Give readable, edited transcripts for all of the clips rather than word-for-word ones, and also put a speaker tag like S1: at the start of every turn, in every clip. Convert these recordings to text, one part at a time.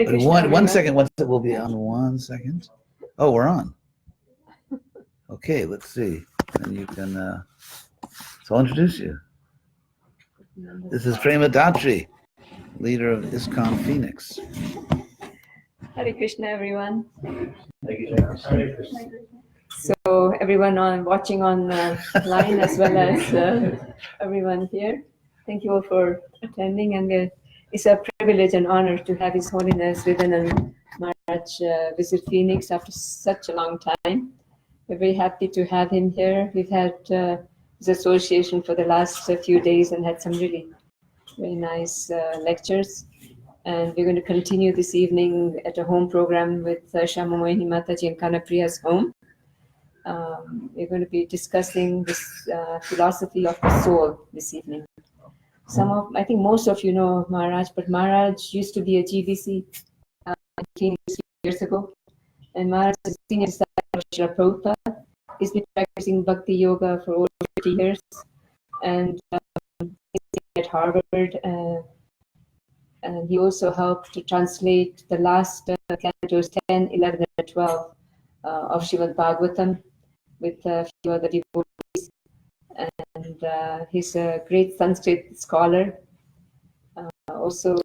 S1: Hare Krishna,
S2: One
S1: everyone.
S2: second. We'll be on 1 second. Oh, we're on. Okay, let's see. And you can. So I'll introduce you. This is Prema Datri, leader of ISKCON Phoenix.
S1: Hare Krishna, everyone.
S2: Thank you, Hare Krishna.
S1: So everyone watching online as well as everyone here, thank you all for attending, and it's a privilege and honor to have His Holiness Hridayananda Maharaj visit Phoenix after such a long time. We're very happy to have him here. We've had his association for the last few days and had some really very nice lectures. And we're going to continue this evening at a home program with Shama Mohini Mataji and Kanapriya's home. We're going to be discussing this philosophy of the soul this evening. I think most of you know Maharaj, but Maharaj used to be a GBC 15 years ago. And Maharaj is a senior disciple of Srila Prabhupada. He's been practicing Bhakti Yoga for over 50 years. And he's at Harvard. And he also helped to translate the last cantos 10, 11, and 12 of Srimad Bhagavatam with a few other devotees. And he's a great Sanskrit scholar. Also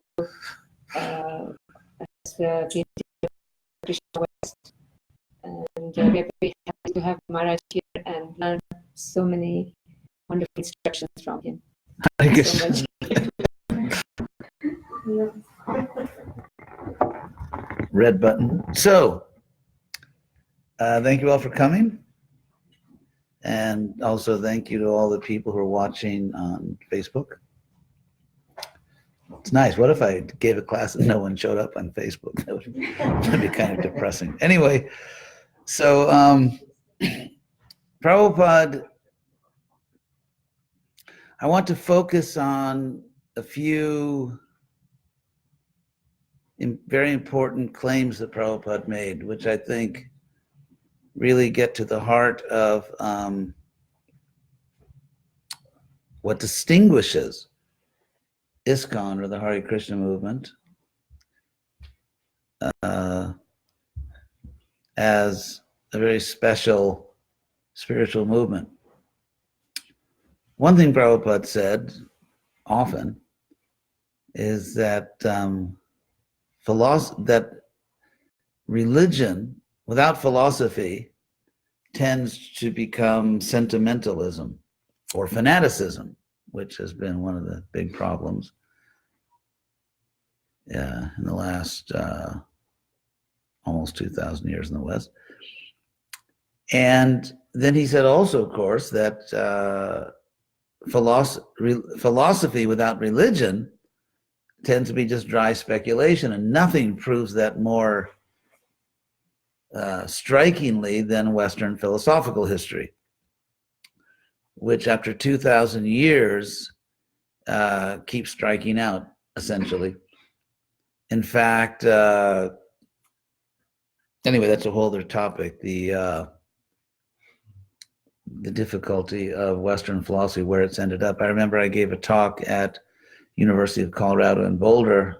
S1: has been to Krishna West. And we are very happy to have Maharaj here and learn so many wonderful instructions from him. Thank you so much.
S2: Red button. So, thank you all for coming. And also thank you to all the people who are watching on Facebook. It's nice. What if I gave a class and no one showed up on Facebook? That would be kind of depressing. Anyway, so Prabhupada, I want to focus on a few very important claims that Prabhupada made, which I think really get to the heart of what distinguishes ISKCON, or the Hare Krishna movement, as a very special spiritual movement. One thing Prabhupada said often is that that religion without philosophy tends to become sentimentalism or fanaticism, which has been one of the big problems in the last almost 2,000 years in the West. And then he said also, of course, that philosophy without religion tends to be just dry speculation, and nothing proves that more strikingly than Western philosophical history, which after 2,000 years keeps striking out, essentially. In fact, anyway, that's a whole other topic, the difficulty of Western philosophy, where it's ended up. I remember I gave a talk at University of Colorado in Boulder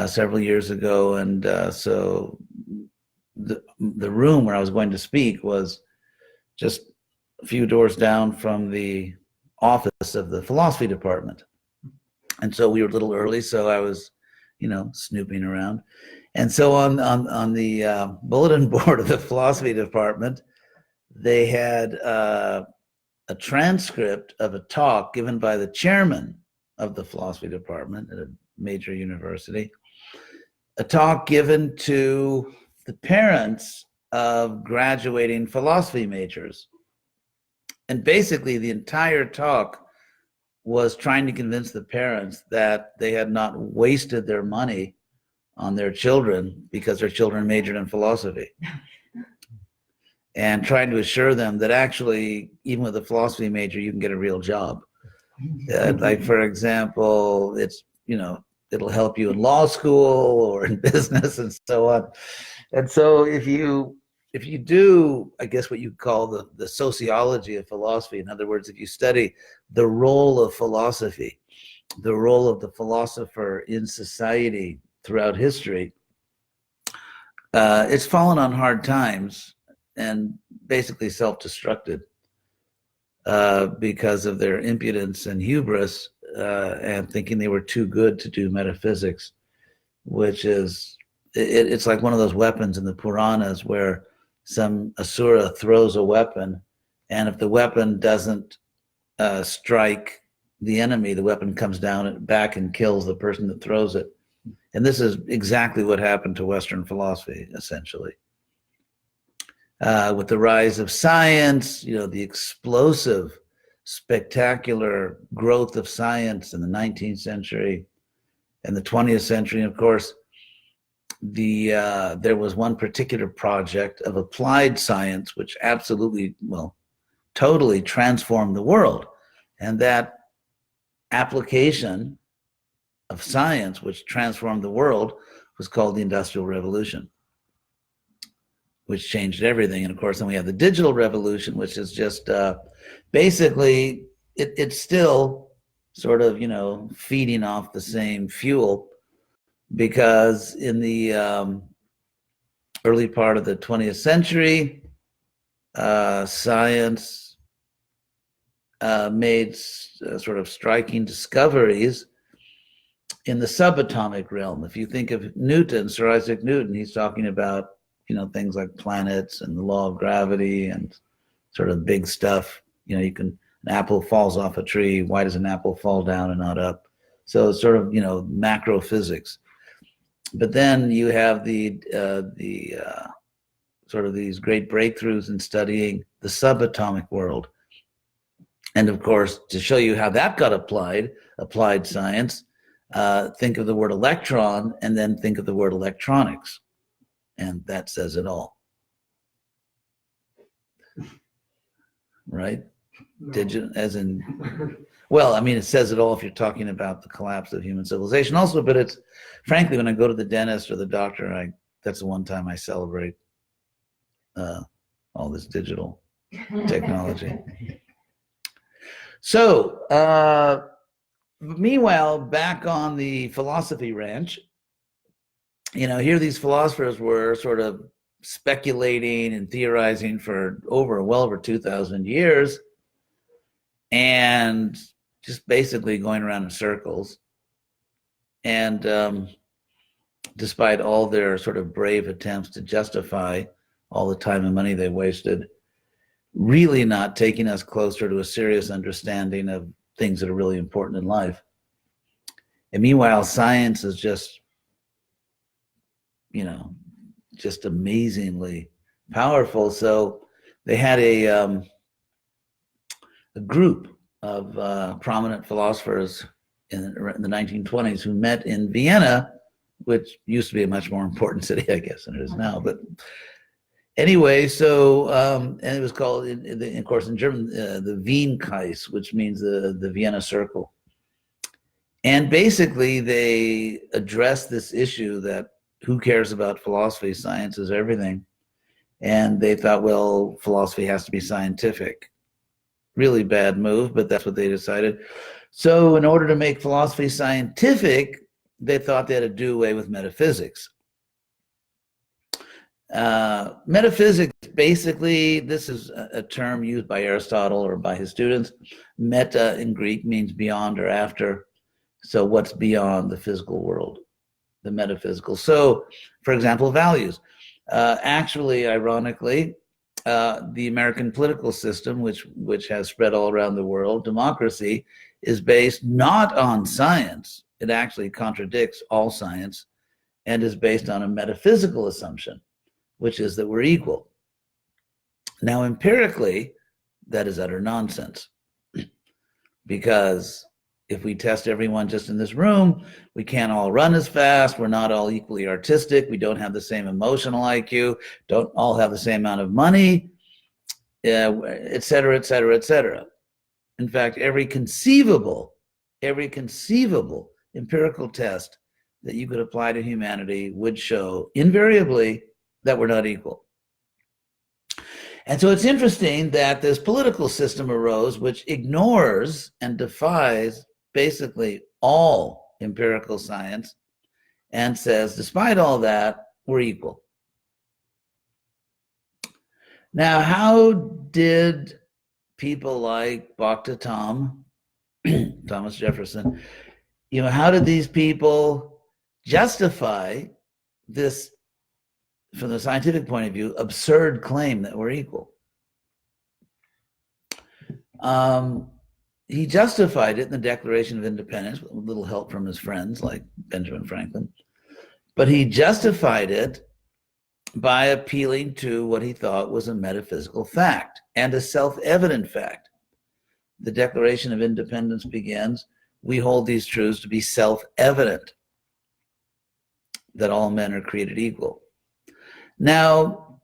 S2: several years ago, and so the room where I was going to speak was just a few doors down from the office of the philosophy department. And so we were a little early, so I was, snooping around. And so on the bulletin board of the philosophy department, they had a transcript of a talk given by the chairman of the philosophy department at a major university, a talk given to the parents of graduating philosophy majors. And basically the entire talk was trying to convince the parents that they had not wasted their money on their children because their children majored in philosophy. And trying to assure them that actually, even with a philosophy major, you can get a real job. Like, for example, it's, it'll help you in law school or in business and so on. And so if you do, I guess, what you call the sociology of philosophy, in other words, if you study the role of philosophy, the role of the philosopher in society, throughout history, it's fallen on hard times and basically self-destructed because of their impudence and hubris and thinking they were too good to do metaphysics, which is, it's like one of those weapons in the Puranas where some asura throws a weapon, and if the weapon doesn't strike the enemy, the weapon comes down back and kills the person that throws it. And this is exactly what happened to Western philosophy, essentially. With the rise of science, the explosive, spectacular growth of science in the 19th century and the 20th century, and of course, there was one particular project of applied science which absolutely, totally transformed the world. And that application of science which transformed the world was called the Industrial Revolution, which changed everything. And of course, then we have the digital revolution, which is just basically, it's still sort of, feeding off the same fuel, because in the early part of the 20th century, science made sort of striking discoveries in the subatomic realm. If you think of Newton, Sir Isaac Newton, he's talking about, things like planets and the law of gravity and sort of big stuff. An apple falls off a tree. Why does an apple fall down and not up? So it's sort of, macro physics. But then you have the sort of these great breakthroughs in studying the subatomic world. And of course, to show you how that got applied science, think of the word electron and then think of the word electronics. And that says it all. Right? As in, well, I mean, it says it all if you're talking about the collapse of human civilization also, but it's, frankly, when I go to the dentist or the doctor, that's the one time I celebrate all this digital technology. So, meanwhile, back on the philosophy ranch, here these philosophers were sort of speculating and theorizing for well over 2,000 years, and just basically going around in circles. And despite all their sort of brave attempts to justify all the time and money they wasted, really not taking us closer to a serious understanding of things that are really important in life. And meanwhile, science is just, just amazingly powerful. So they had a group of prominent philosophers in the 1920s who met in Vienna, which used to be a much more important city, I guess, than it is now. But anyway, so, and it was called, of course, in German, the Wienkreis, which means the Vienna Circle. And basically, they addressed this issue that who cares about philosophy? Science is everything. And they thought, well, philosophy has to be scientific. Really bad move, but that's what they decided. So in order to make philosophy scientific, they thought they had to do away with metaphysics. Metaphysics, basically, this is a term used by Aristotle or by his students. Meta in Greek means beyond or after. So what's beyond the physical world? The metaphysical. So, for example, values. Actually, ironically, the American political system, which has spread all around the world, democracy, is based not on science. It actually contradicts all science and is based on a metaphysical assumption, which is that we're equal. Now, empirically, that is utter nonsense, because if we test everyone just in this room, we can't all run as fast. We're not all equally artistic. We don't have the same emotional IQ, don't all have the same amount of money, et cetera, et cetera, et cetera. In fact, every conceivable empirical test that you could apply to humanity would show invariably that we're not equal. And so it's interesting that this political system arose which ignores and defies basically all empirical science and says, despite all that, we're equal. Now, how did people like Bhakta Tom, Thomas Jefferson, how did these people justify this, from the scientific point of view, absurd claim that we're equal? He justified it in the Declaration of Independence with a little help from his friends like Benjamin Franklin. But he justified it by appealing to what he thought was a metaphysical fact and a self-evident fact. The Declaration of Independence begins, we hold these truths to be self-evident, that all men are created equal. Now,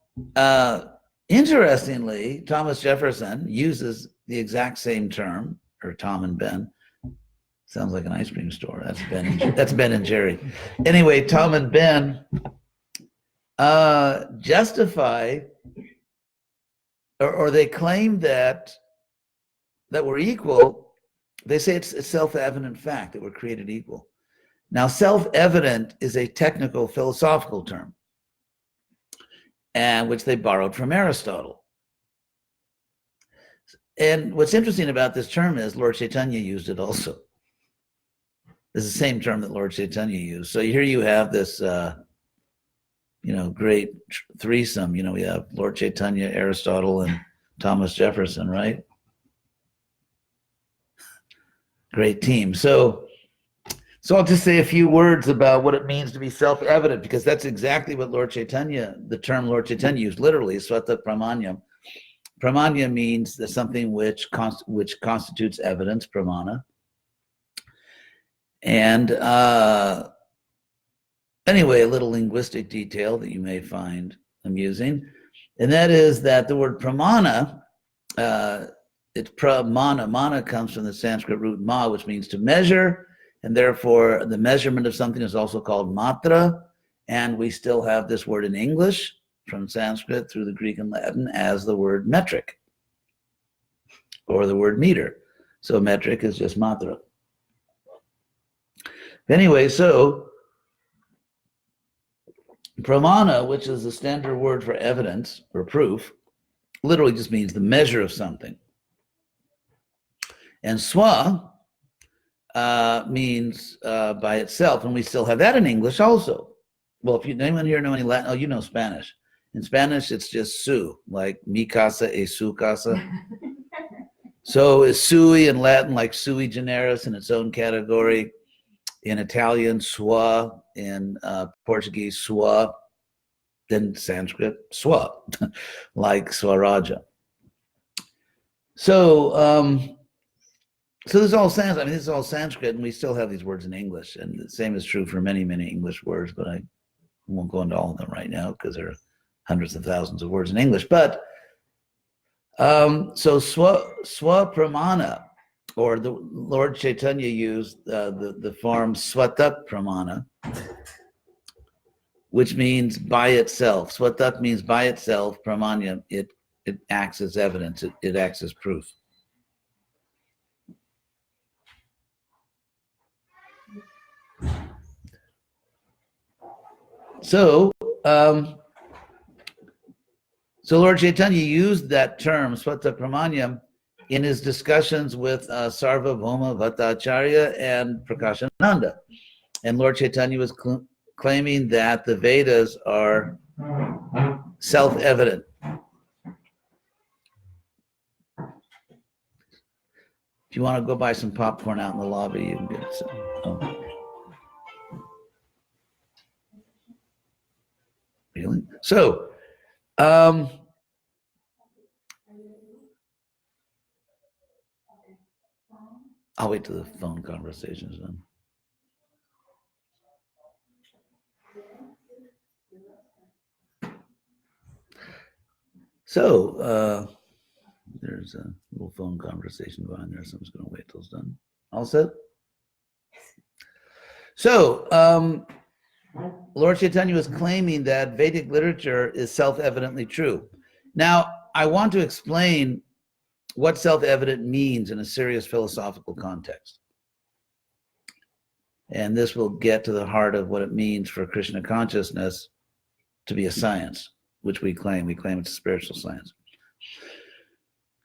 S2: interestingly, Thomas Jefferson uses the exact same term, or Tom and Ben. Sounds like an ice cream store. That's Ben and Jerry. Anyway, Tom and Ben justify, or they claim that we're equal. They say it's a self-evident fact that we're created equal. Now, self-evident is a technical philosophical term, and which they borrowed from Aristotle. And what's interesting about this term is Lord Chaitanya used it also. It's the same term that Lord Chaitanya used. So here you have this, great threesome. We have Lord Chaitanya, Aristotle, and Thomas Jefferson, right? Great team. So I'll just say a few words about what it means to be self-evident, because that's exactly what the term Lord Chaitanya used, literally, Swata Pramanyam. Pramanya means that something which constitutes evidence, pramana. And anyway, a little linguistic detail that you may find amusing, and that is that the word pramana, it's pramana. Mana comes from the Sanskrit root ma, which means to measure, and therefore the measurement of something is also called matra, and we still have this word in English from Sanskrit through the Greek and Latin as the word metric, or the word meter. So metric is just matra. Anyway, so pramana, which is the standard word for evidence or proof, literally just means the measure of something. And swa means by itself, and we still have that in English also. Well, if anyone here know any Latin, you know Spanish. In Spanish, it's just su, like mi casa e su casa. So is sui in Latin like sui generis in its own category. In Italian, sua. In Portuguese, sua. Then Sanskrit, swa, like swaraja. So this is all Sanskrit. This is all Sanskrit, and we still have these words in English. And the same is true for many, many English words, but I won't go into all of them right now because there are hundreds of thousands of words in English. But so swapramana, or the Lord Chaitanya used the form swatat pramana, which means by itself. Swatat means by itself. Pramanya, it acts as evidence. It acts as proof. So Lord Chaitanya used that term, Swata Pramanyam, in his discussions with Sarvabhauma Bhattacharya and Prakashananda. And Lord Chaitanya was claiming that the Vedas are self-evident. If you want to go buy some popcorn out in the lobby, you can get some. Oh. Really? So, I'll wait till the phone conversation is done. So, there's a little phone conversation going on there, so I'm just going to wait till it's done. All set? So, Lord Chaitanya was claiming that Vedic literature is self-evidently true. Now, I want to explain what self-evident means in a serious philosophical context. And this will get to the heart of what it means for Krishna consciousness to be a science, which we claim. We claim it's a spiritual science.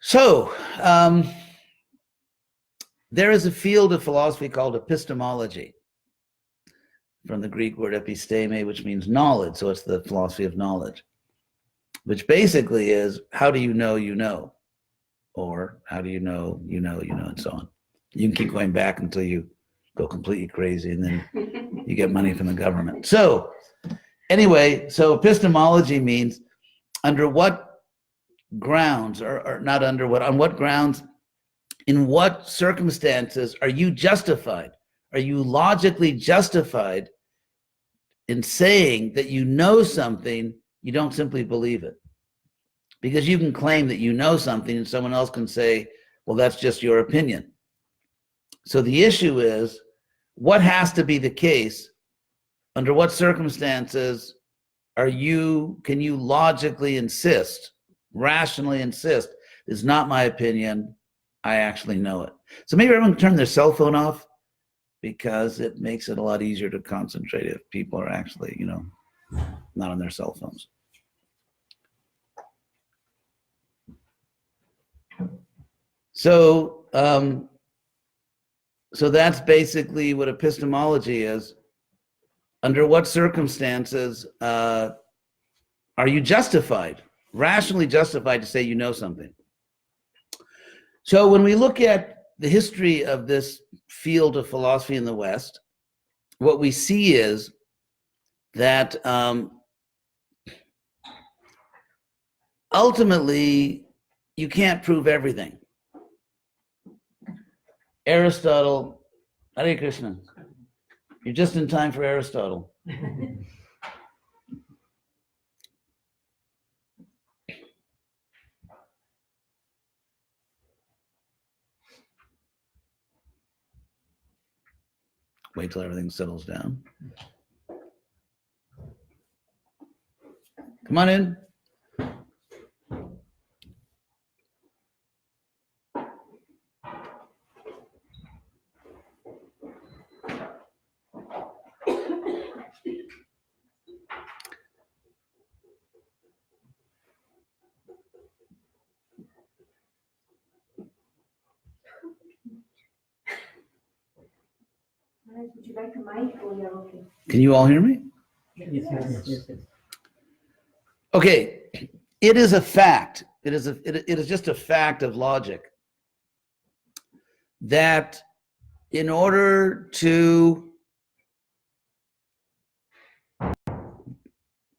S2: So, there is a field of philosophy called epistemology, from the Greek word episteme, which means knowledge. So it's the philosophy of knowledge, which basically is, how do you know you know? Or how do you know you know you know, and so on. You can keep going back until you go completely crazy, and then you get money from the government. So anyway, so epistemology means under what grounds, or not under what, on what grounds, in what circumstances are you justified? Are you logically justified in saying that you know something, you don't simply believe it? Because you can claim that you know something and someone else can say, well, that's just your opinion. So the issue is, what has to be the case? Under what circumstances can you logically insist, rationally insist, it's not my opinion, I actually know it. So maybe everyone can turn their cell phone off, because it makes it a lot easier to concentrate if people are actually, not on their cell phones. So, so that's basically what epistemology is. Under what circumstances are you justified, rationally justified to say you know something? So when we look at the history of this field of philosophy in the West, what we see is that ultimately you can't prove everything. Aristotle, Hare Krishna, you're just in time for Aristotle. Wait till everything settles down. Come on in.
S1: Would you like a mic, or you're okay?
S2: Can you all hear me?
S3: Yes.
S2: Okay, it is a fact. It is just a fact of logic that in order to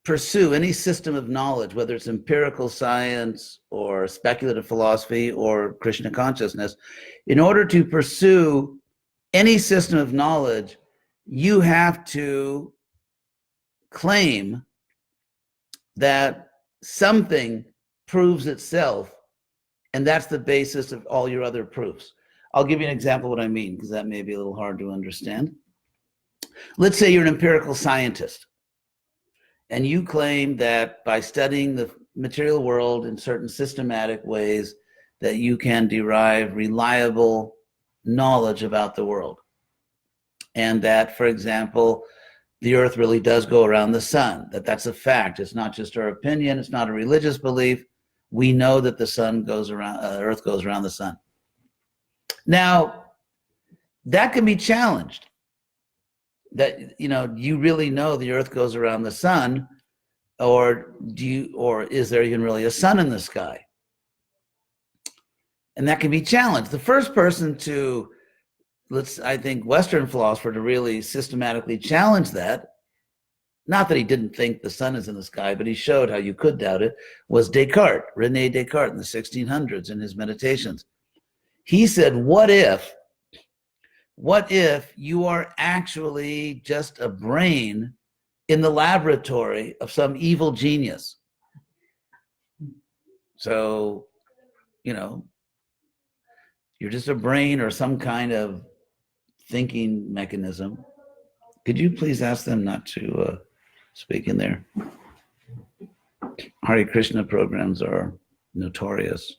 S2: pursue any system of knowledge, whether it's empirical science or speculative philosophy or Krishna consciousness, in order to pursue any system of knowledge, you have to claim that something proves itself, and that's the basis of all your other proofs. I'll give you an example of what I mean, because that may be a little hard to understand. Let's say you're an empirical scientist, and you claim that by studying the material world in certain systematic ways, that you can derive reliable knowledge about the world. And that, for example, the earth really does go around the sun, that's a fact. It's not just our opinion, it's not a religious belief. We know that the sun goes around, earth goes around the sun. Now, that can be challenged. That, you really know the earth goes around the sun, or is there even really a sun in the sky? And that can be challenged. The first person to, I think, Western philosopher to really systematically challenge that, not that he didn't think the sun is in the sky, but he showed how you could doubt it, was Descartes, René Descartes, in the 1600s in his Meditations. He said, what if you are actually just a brain in the laboratory of some evil genius? So, you're just a brain or some kind of thinking mechanism. Could you please ask them not to speak in there? Hare Krishna programs are notorious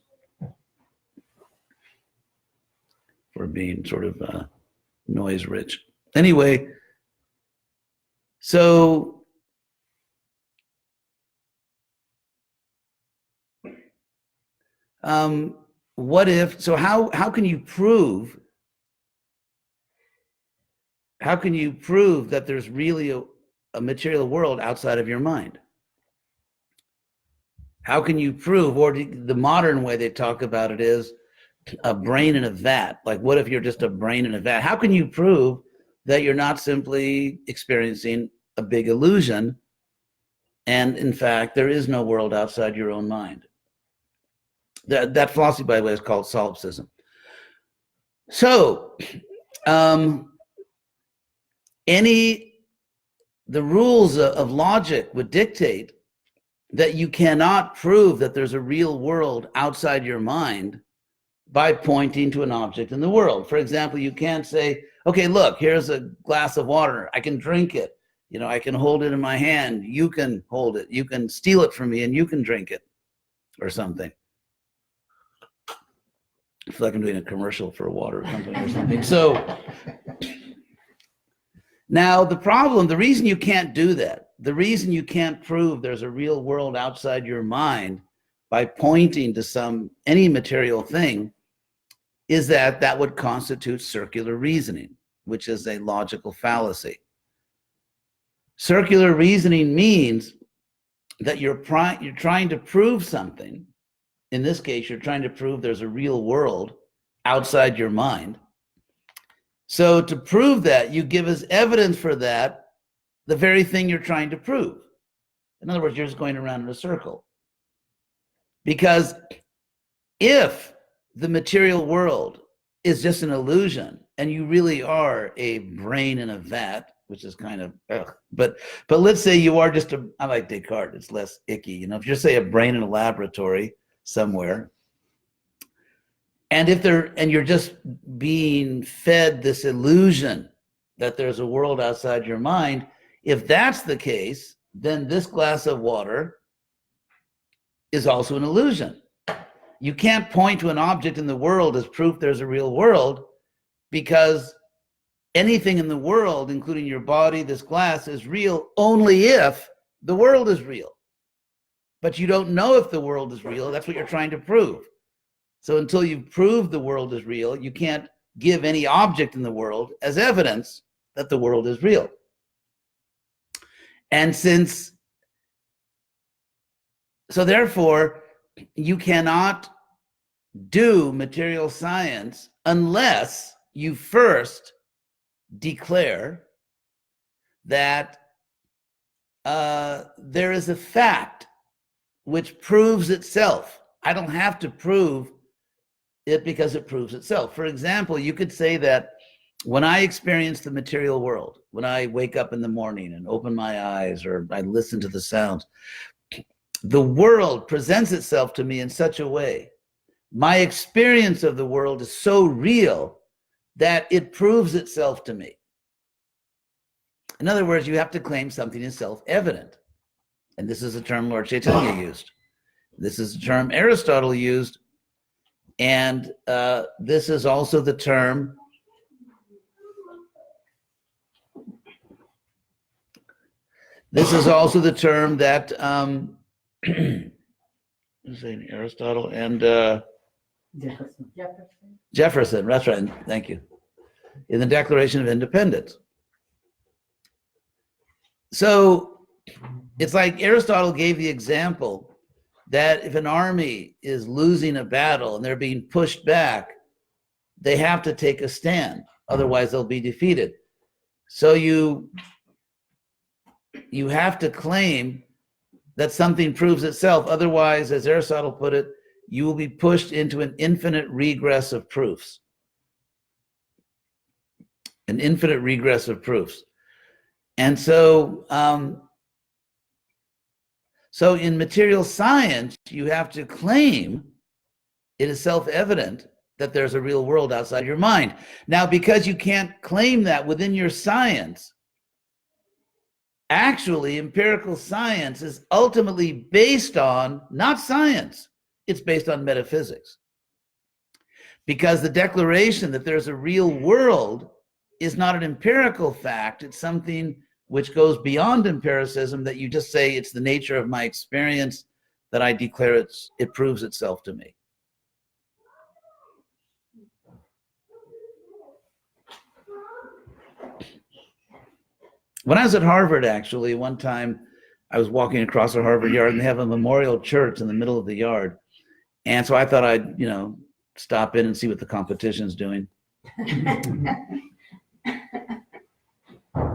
S2: for being sort of noise rich. Anyway, so what if, so how can you prove that there's really a material world outside of your mind? How can you prove, or the modern way they talk about it is a brain in a vat. Like, what if you're just a brain in a vat? How can you prove that you're not simply experiencing a big illusion, and in fact, there is no world outside your own mind? That philosophy, by the way, is called solipsism. So, the rules of logic would dictate that you cannot prove that there's a real world outside your mind by pointing to an object in the world. For example, you can't say, okay, look, here's a glass of water. I can drink it. You know, I can hold it in my hand. You can hold it. You can steal it from me and you can drink it, or something. I feel like I'm doing a commercial for a water company or something. So now the reason you can't do that, the reason you can't prove there's a real world outside your mind by pointing to any material thing, is that would constitute circular reasoning, which is a logical fallacy. Circular reasoning means that you're trying to prove something. In this case, you're trying to prove there's a real world outside your mind. So to prove that, you give as evidence for that the very thing you're trying to prove. In other words, you're just going around in a circle. Because if the material world is just an illusion and you really are a brain in a vat, which is kind of, but let's say you are just I like Descartes, it's less icky. You know, if you're, say, a brain in a laboratory somewhere, and you're just being fed this illusion that there's a world outside your mind, if that's the case, then this glass of water is also an illusion. You can't point to an object in the world as proof there's a real world, because anything in the world, including your body, this glass, is real only if the world is real. But you don't know if the world is real. That's what you're trying to prove. So until you've proved the world is real, you can't give any object in the world as evidence that the world is real. And therefore, you cannot do material science unless you first declare that there is a fact which proves itself. I don't have to prove it because it proves itself. For example, you could say that when I experience the material world, when I wake up in the morning and open my eyes, or I listen to the sounds, the world presents itself to me in such a way, my experience of the world is so real that it proves itself to me. In other words, you have to claim something is self-evident. And this is a term Lord Chaitanya used. This is a term Aristotle used. And this is also the term that Aristotle and Jefferson, that's right, thank you, in the Declaration of Independence. So it's like Aristotle gave the example that if an army is losing a battle and they're being pushed back, they have to take a stand, otherwise they'll be defeated. So you have to claim that something proves itself, otherwise, as Aristotle put it, you will be pushed into an infinite regress of proofs. An infinite regress of proofs. And so, so in material science, you have to claim it is self-evident that there's a real world outside your mind. Now, because you can't claim that within your science, actually, empirical science is ultimately based on, not science, it's based on metaphysics. Because the declaration that there's a real world is not an empirical fact. It's something which goes beyond empiricism, that you just say it's the nature of my experience that I declare it proves itself to me. When I was at Harvard, actually, one time I was walking across the Harvard yard, and they have a memorial church in the middle of the yard. And so I thought I'd, stop in and see what the competition's doing.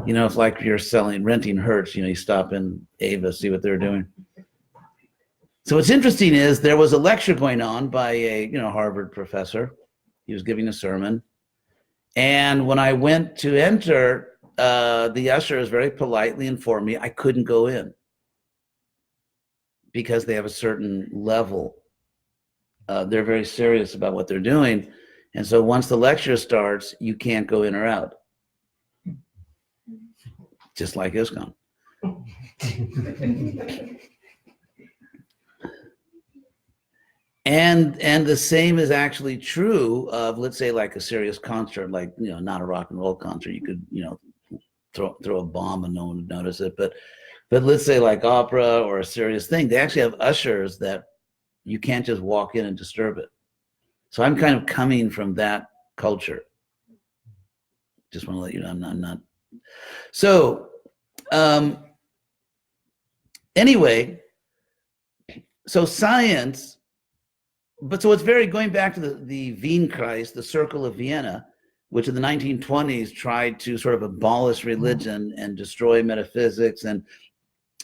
S2: It's like you're renting Hertz, you stop in Ava, see what they're doing. So what's interesting is there was a lecture going on by a, Harvard professor. He was giving a sermon. And when I went to enter, the ushers very politely informed me I couldn't go in because they have a certain level. They're very serious about what they're doing. And so once the lecture starts, you can't go in or out. Just like ISKCON. And the same is actually true of, let's say, like a serious concert, like, not a rock and roll concert. You could, throw a bomb and no one would notice it. But let's say like opera or a serious thing, they actually have ushers that you can't just walk in and disturb it. So I'm kind of coming from that culture. Just want to let you know I'm not. So anyway, so science, but so it's very going back to the Wienkreis, the Circle of Vienna, which in the 1920s tried to sort of abolish religion and destroy metaphysics. And,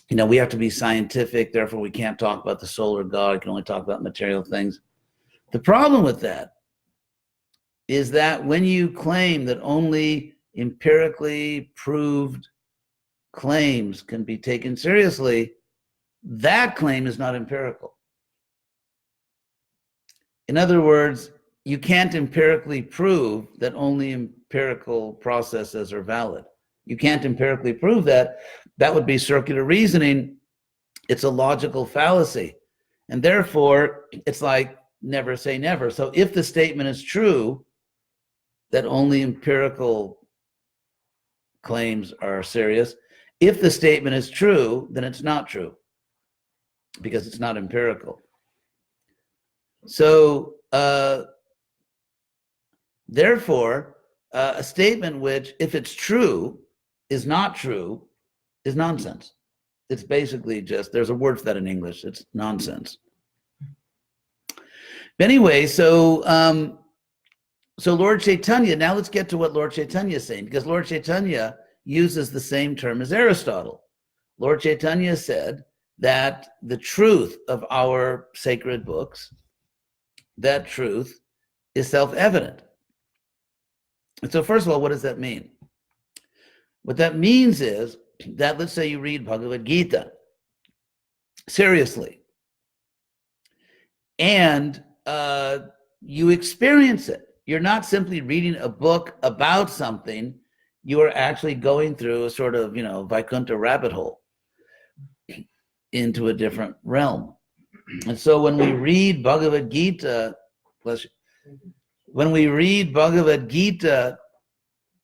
S2: we have to be scientific, therefore we can't talk about the soul or God, we can only talk about material things. The problem with that is that when you claim that only empirically proved claims can be taken seriously, that claim is not empirical. In other words, you can't empirically prove that only empirical processes are valid. You can't empirically prove that. That would be circular reasoning. It's a logical fallacy. And therefore, it's like never say never. So if the statement is true, that only empirical claims are serious, if the statement is true, then it's not true because it's not empirical. So therefore, a statement which, if it's true, is not true, is nonsense. It's basically just, there's a word for that in English, it's nonsense. But anyway, so Lord Chaitanya, now let's get to what Lord Chaitanya is saying, because Lord Chaitanya uses the same term as Aristotle. Lord Chaitanya said that the truth of our sacred books, that truth is self-evident. And so first of all, what does that mean? What that means is that, let's say you read Bhagavad Gita seriously, and you experience it. You're not simply reading a book about something, you are actually going through a sort of, Vaikuntha rabbit hole into a different realm. And so when we read Bhagavad Gita, when we read Bhagavad Gita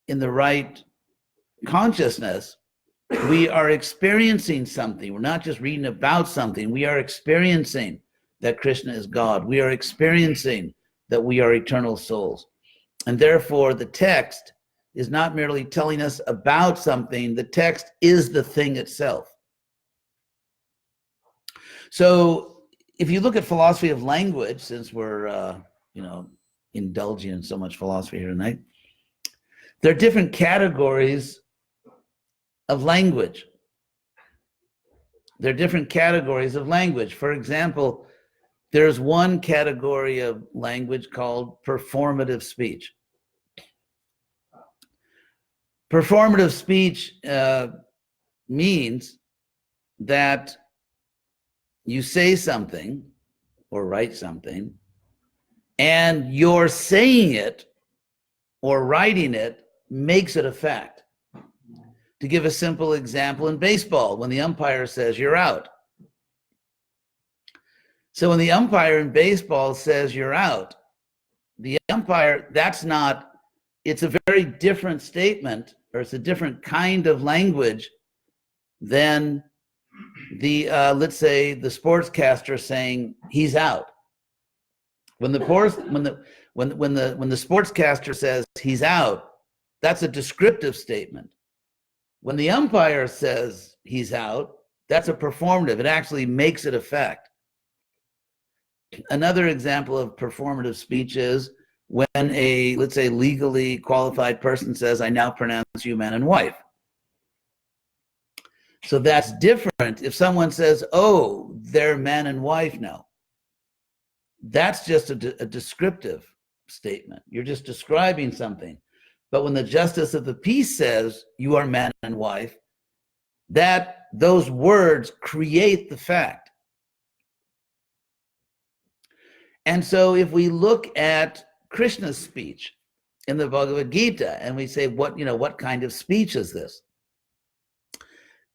S2: in the right consciousness, we are experiencing something. We're not just reading about something. We are experiencing that Krishna is God. We are experiencing that we are eternal souls. And therefore, the text is not merely telling us about something. The text is the thing itself. So if you look at philosophy of language, since we're, indulging in so much philosophy here tonight, there are different categories of language. There are different categories of language. For example, there's one category of language called performative speech. Performative speech means that you say something or write something, and your saying it or writing it makes it a fact. To give a simple example, in baseball, when the umpire says you're out. So when the umpire in baseball says you're out, the umpire, that's not it's a very different statement, or it's a different kind of language than the let's say the sportscaster saying he's out. When the sportscaster says he's out, that's a descriptive statement. When the umpire says he's out, that's a performative. It actually makes it a fact. Another example of performative speech is when a, let's say, legally qualified person says, I now pronounce you man and wife. So that's different if someone says, oh, they're man and wife now. That's just a descriptive statement. You're just describing something. But when the justice of the peace says you are man and wife, that those words create the fact. And so if we look at Krishna's speech in the Bhagavad Gita and we say, what kind of speech is this?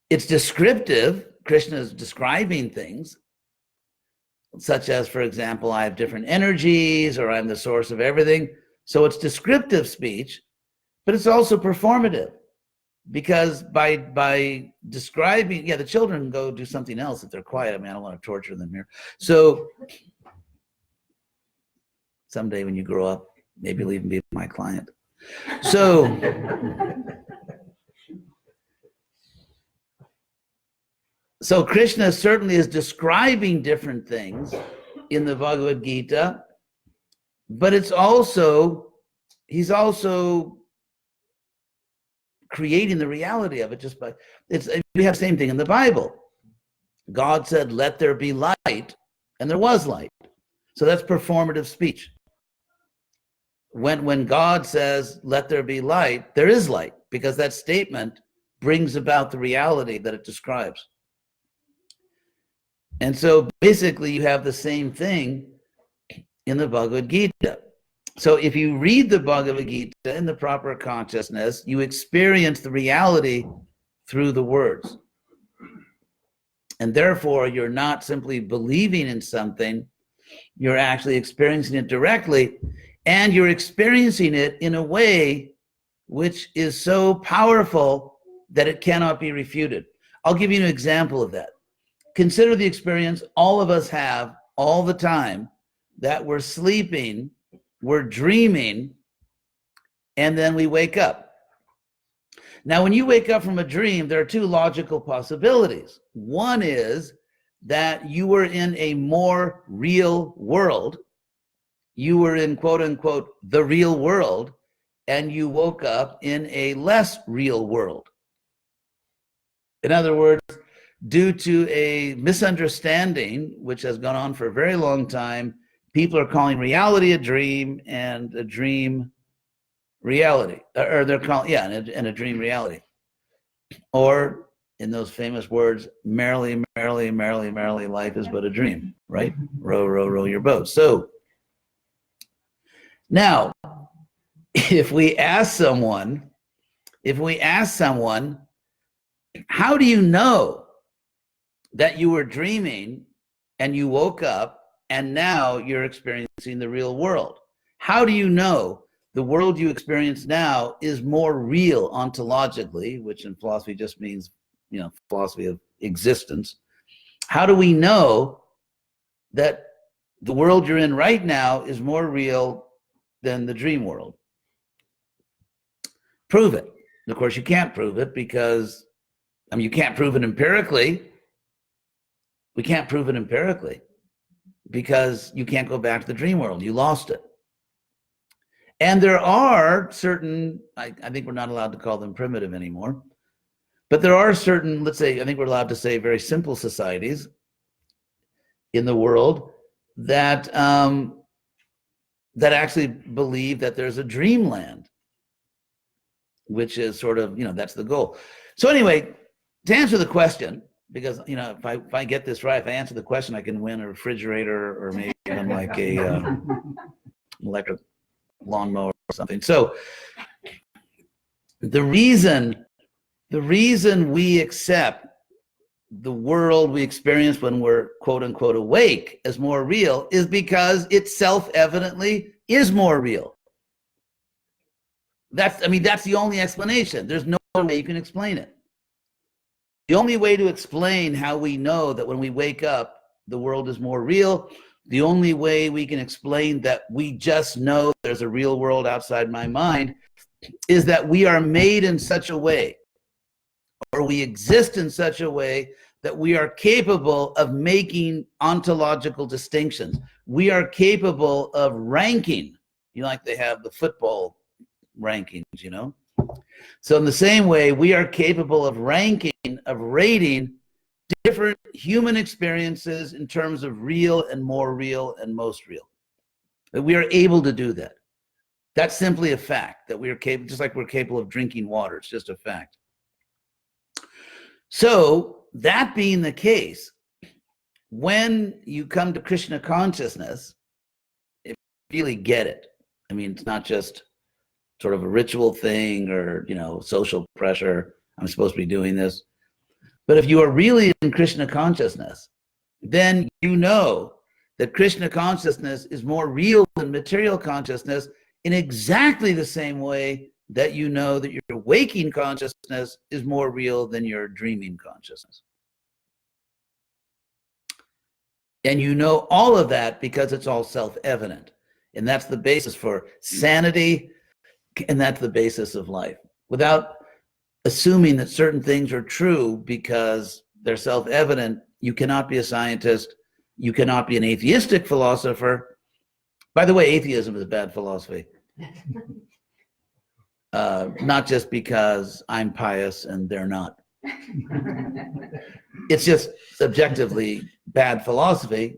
S2: It's descriptive. Krishna is describing things, such as, for example, I have different energies, or I'm the source of everything. So it's descriptive speech, but it's also performative, because by describing, the children go do something else if they're quiet. I mean, I don't want to torture them here. So someday when you grow up, maybe you'll even be my client. So Krishna certainly is describing different things in the Bhagavad Gita, but he's also creating the reality of it just by, we have the same thing in the Bible. God said, let there be light, and there was light. So that's performative speech. When God says, let there be light, there is light, because that statement brings about the reality that it describes. And so basically you have the same thing in the Bhagavad Gita. So if you read the Bhagavad Gita in the proper consciousness, you experience the reality through the words. And therefore, you're not simply believing in something, you're actually experiencing it directly, and you're experiencing it in a way which is so powerful that it cannot be refuted. I'll give you an example of that. Consider the experience all of us have all the time, that we're sleeping, we're dreaming, and then we wake up. Now, when you wake up from a dream, there are two logical possibilities. One is that you were in a more real world. You were in, quote unquote, the real world, and you woke up in a less real world. In other words, due to a misunderstanding, which has gone on for a very long time, people are calling reality a dream and a dream reality, or they're calling, and a dream reality. Or in those famous words, merrily, merrily, merrily, merrily, life is but a dream, right? Row, row, row your boat. So now, if we ask someone, how do you know that you were dreaming and you woke up and now you're experiencing the real world? How do you know the world you experience now is more real ontologically, which in philosophy just means, philosophy of existence? How do we know that the world you're in right now is more real than the dream world? Prove it. Of course, you can't prove it because, you can't prove it empirically. We can't prove it empirically because you can't go back to the dream world. You lost it. And there are certain, I think we're not allowed to call them primitive anymore, but there are certain, let's say, I think we're allowed to say very simple societies in the world that that actually believe that there's a dreamland, which is sort of, that's the goal. So anyway, to answer the question, because if I get this right, if I answer the question, I can win a refrigerator or maybe even like a electric lawnmower or something. So the reason we accept the world we experience when we're quote unquote awake as more real is because it self-evidently is more real. That's the only explanation. There's no way you can explain it. The only way to explain how we know that when we wake up, the world is more real, the only way we can explain that we just know there's a real world outside my mind is that we are made in such a way, or we exist in such a way that we are capable of making ontological distinctions. We are capable of ranking, like they have the football rankings, So in the same way, we are capable of ranking, of rating different human experiences in terms of real and more real and most real. That we are able to do that. That's simply a fact, that we are capable, just like we're capable of drinking water. It's just a fact. So that being the case, when you come to Krishna consciousness, if you really get it, it's not just sort of a ritual thing or, social pressure, I'm supposed to be doing this. But if you are really in Krishna consciousness, then you know that Krishna consciousness is more real than material consciousness in exactly the same way that you know that your waking consciousness is more real than your dreaming consciousness. And you know all of that because it's all self-evident. And that's the basis for sanity, and that's the basis of life. Without assuming that certain things are true because they're self-evident, you cannot be a scientist, you cannot be an atheistic philosopher. By the way, atheism is a bad philosophy. Not just because I'm pious and they're not. It's just subjectively bad philosophy,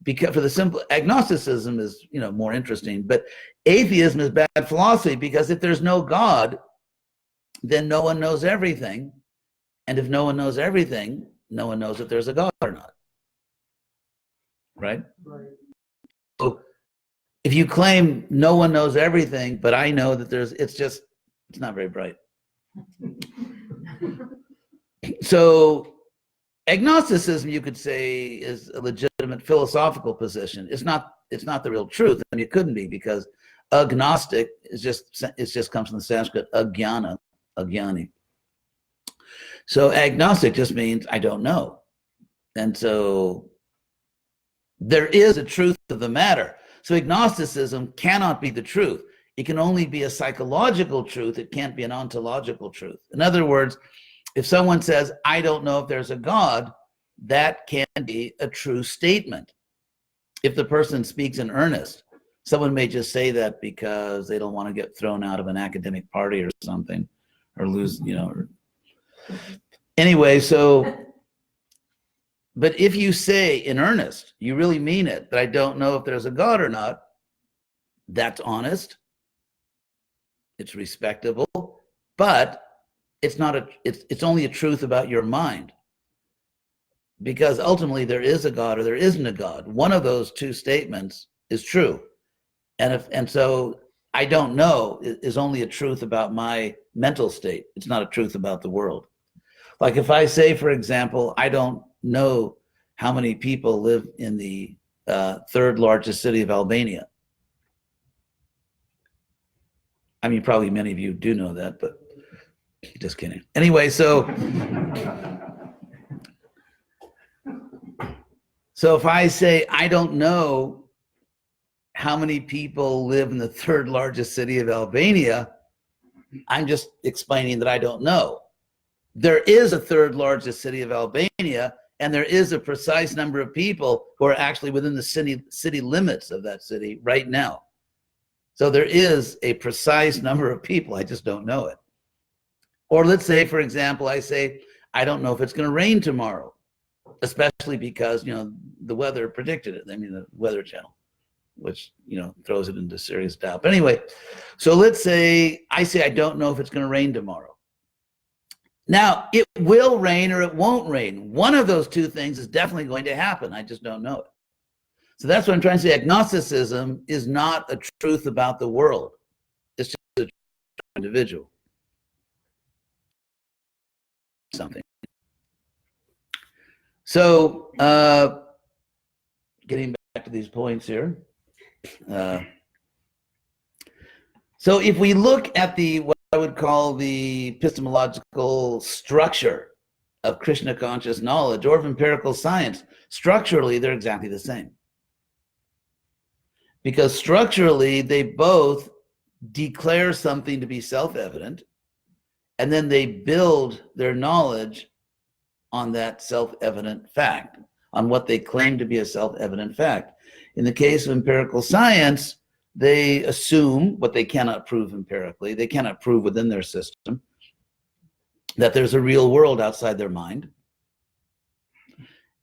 S2: because for the simple, agnosticism is more interesting, but atheism is bad philosophy because if there's no God, then no one knows everything, and if no one knows everything, no one knows if there's a God or not. Right? So if you claim no one knows everything, but I know that it's not very bright. So agnosticism, you could say, is a legitimate philosophical position. It's not the real truth, and it couldn't be, because agnostic it just comes from the Sanskrit agyana, agyani. So agnostic just means I don't know. And so there is a truth of the matter. So agnosticism cannot be the truth. It can only be a psychological truth. It can't be an ontological truth. In other words, if someone says, I don't know if there's a God, that can be a true statement. If the person speaks in earnest, someone may just say that because they don't want to get thrown out of an academic party or something, or lose, Anyway, but if you say in earnest, you really mean it, that I don't know if there's a God or not, that's honest, it's respectable, but it's only a truth about your mind. Because ultimately there is a God or there isn't a God. One of those two statements is true. And so I don't know is only a truth about my mental state. It's not a truth about the world. Like if I say, for example, I don't know how many people live in the third largest city of Albania. Probably many of you do know that, but just kidding. Anyway, so if I say I don't know how many people live in the third largest city of Albania, I'm just explaining that I don't know. There is a third largest city of Albania, and there is a precise number of people who are actually within the city limits of that city right now. So there is a precise number of people, I just don't know it. Or let's say, for example, I say, I don't know if it's going to rain tomorrow, especially because, the weather predicted it. The Weather Channel, which, throws it into serious doubt. But anyway, so let's say I don't know if it's going to rain tomorrow. Now, it will rain or it won't rain. One of those two things is definitely going to happen. I just don't know it. So that's what I'm trying to say. Agnosticism is not a truth about the world. It's just a truth about an individual. Something. So, getting back to these points here. So if we look at what I would call the epistemological structure of Krishna conscious knowledge or of empirical science, structurally, they're exactly the same. Because structurally, they both declare something to be self-evident, and then they build their knowledge on that self-evident fact, on what they claim to be a self-evident fact. In the case of empirical science, they assume what they cannot prove empirically, they cannot prove within their system, that there's a real world outside their mind,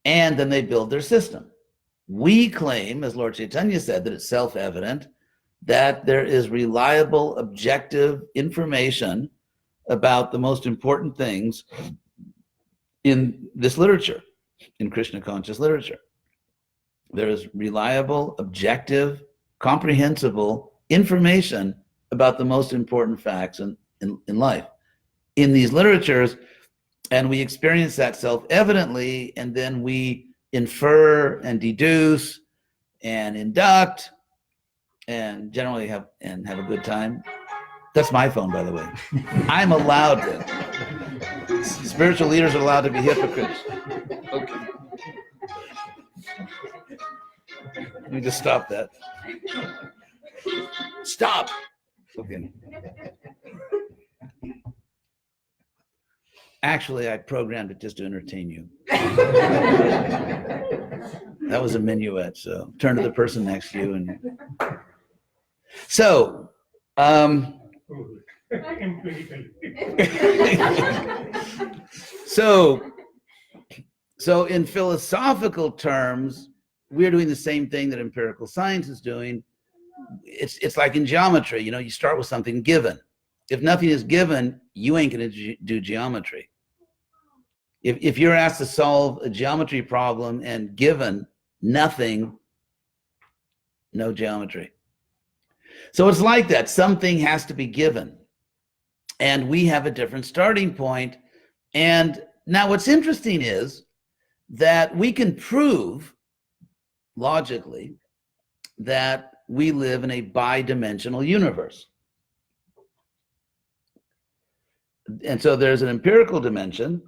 S2: and then they build their system. We claim, as Lord Chaitanya said, that it's self-evident that there is reliable, objective information about the most important things in this literature, in Krishna conscious literature. There is reliable, objective, comprehensible information about the most important facts in life in these literatures, and we experience that self-evidently, and then we infer and deduce and induct and generally have a good time. That's my phone, by the way. I'm allowed to. Spiritual leaders are allowed to be hypocrites. Okay. Let me just stop that. Stop. Okay. Actually, I programmed it just to entertain you. That was a minuet, so turn to the person next to you. And so, so in philosophical terms, we're doing the same thing that empirical science is doing. It's like in geometry, you start with something given. If nothing is given, you ain't going to do geometry. If you're asked to solve a geometry problem and given nothing, no geometry. So it's like that. Something has to be given. And we have a different starting point. And now what's interesting is that we can prove logically that we live in a bi-dimensional universe. And so there's an empirical dimension,